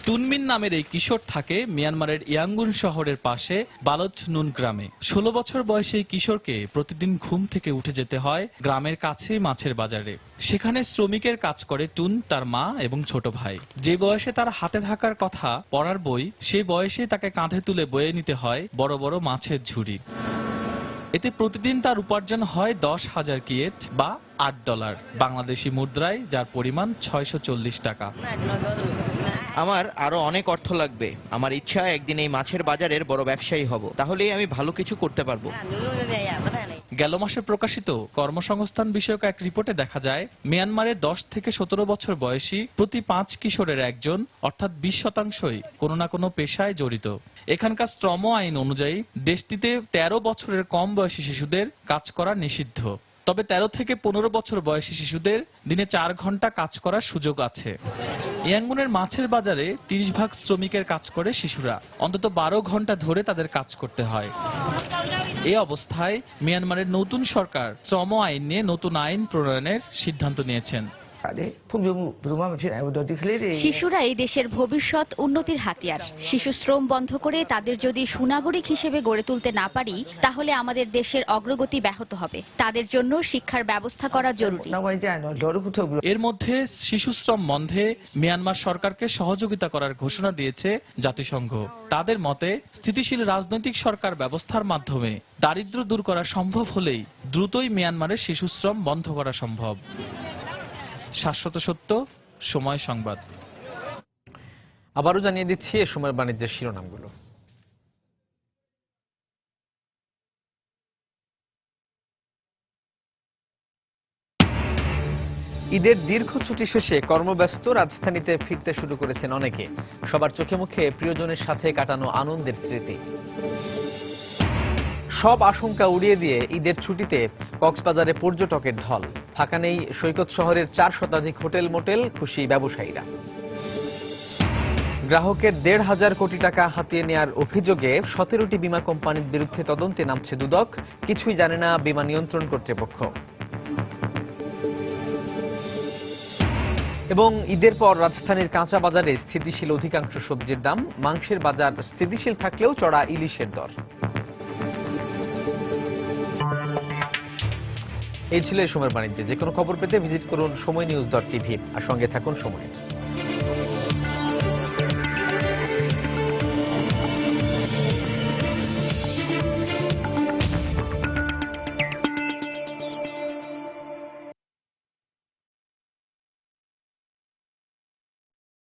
তুনমিন নামের এই কিশোর থাকে মিয়ানমারের ইয়াঙ্গুন শহরের পাশে বালোচনুন গ্রামে। 16 বছর বয়সী এই কিশোরকে প্রতিদিন ঘুম থেকে উঠে যেতে হয় গ্রামের কাছেই মাছের বাজারে। সেখানে শ্রমিকের কাজ করে টুন, তার মা এবং ছোট ভাই। যে বয়সে তার হাতে থাকার কথা পড়ার বই, সেই বয়সে তাকে কাঁধে তুলে বয়ে নিতে হয় বড় বড় মাছের ঝুড়ি। এতে প্রতিদিন তার উপার্জন হয় 10,000 কিয়েট বা $8, বাংলাদেশি মুদ্রায় যার পরিমাণ 640 টাকা। আমার আরো অনেক অর্থ লাগবে। আমার ইচ্ছা একদিন এই মাছের বাজারের বড় ব্যবসায়ী হব, তাহলেই আমি ভালো কিছু করতে পারবো। গেল মাসে প্রকাশিত কর্মসংস্থান বিষয়ক এক রিপোর্টে দেখা যায়, মিয়ানমারে 10 থেকে 17 বছর বয়সী প্রতি 5 কিশোরের একজন, অর্থাৎ 20%ই কোনো না কোনো পেশায় জড়িত। এখানকার শ্রম আইন অনুযায়ী দেশটিতে 13 বছরের কম বয়সী শিশুদের কাজ করা নিষিদ্ধ। তবে 13 থেকে 15 বছর বয়সী শিশুদের দিনে 4 ঘন্টা কাজ করার সুযোগ আছে। ইয়াঙ্গুনের মাছের বাজারে 30% শ্রমিকের কাজ করে শিশুরা। অন্তত 12 ঘন্টা ধরে তাদের কাজ করতে হয়। এই অবস্থায় মিয়ানমারের নতুন সরকার শ্রম আইন নিয়ে নতুন আইন প্রণয়নের সিদ্ধান্ত নিয়েছেন। শিশুরা এই দেশের ভবিষ্যৎ উন্নতির হাতিয়ার। শিশু শ্রম বন্ধ করে তাদের যদি সুনাগরিক হিসেবে গড়ে তুলতে না পারি, তাহলে আমাদের দেশের অগ্রগতি ব্যাহত হবে। তাদের জন্য শিক্ষার ব্যবস্থা করা জরুরি। এর মধ্যে শিশু শ্রম বন্ধে মিয়ানমার সরকারকে সহযোগিতা করার ঘোষণা দিয়েছে জাতিসংঘ। তাদের মতে, স্থিতিশীল রাজনৈতিক সরকার ব্যবস্থার মাধ্যমে দারিদ্র্য দূর করা সম্ভব হলেই দ্রুতই মিয়ানমারের শিশু শ্রম বন্ধ করা সম্ভব। শাশ্বত সত্য, সময় সংবাদ। আবারও জানিয়ে দিচ্ছি এ সময়ের বাণিজ্যের শিরোনামগুলো। ঈদের দীর্ঘ ছুটি শেষে কর্মব্যস্ত রাজধানীতে ফিরতে শুরু করেছেন অনেকে। সবার চোখে মুখে প্রিয়জনের সাথে কাটানো আনন্দের স্মৃতি। সব আশঙ্কা উড়িয়ে দিয়ে ঈদের ছুটিতে কক্সবাজারে পর্যটকের ঢল। ফাঁকা নেই সৈকত শহরের 4 শতাধিক হোটেল মোটেল, খুশি ব্যবসায়ীরা। গ্রাহকের 1,500 কোটি টাকা হাতিয়ে নেওয়ার অভিযোগে 17টি বিমা কোম্পানির বিরুদ্ধে তদন্তে নামছে দুদক। কিছুই জানে না বিমা নিয়ন্ত্রণ কর্তৃপক্ষ। এবং ঈদের পর রাজধানীর কাঁচা বাজারে স্থিতিশীল অধিকাংশ সবজির দাম। মাংসের বাজার স্থিতিশীল থাকলেও চড়া ইলিশের দর। এই ছিল এই সময়ের বাণিজ্যে। যে কোনো খবর পেতে ভিজিট করুন সময়নিউজ.tv আর সঙ্গে থাকুন সময়।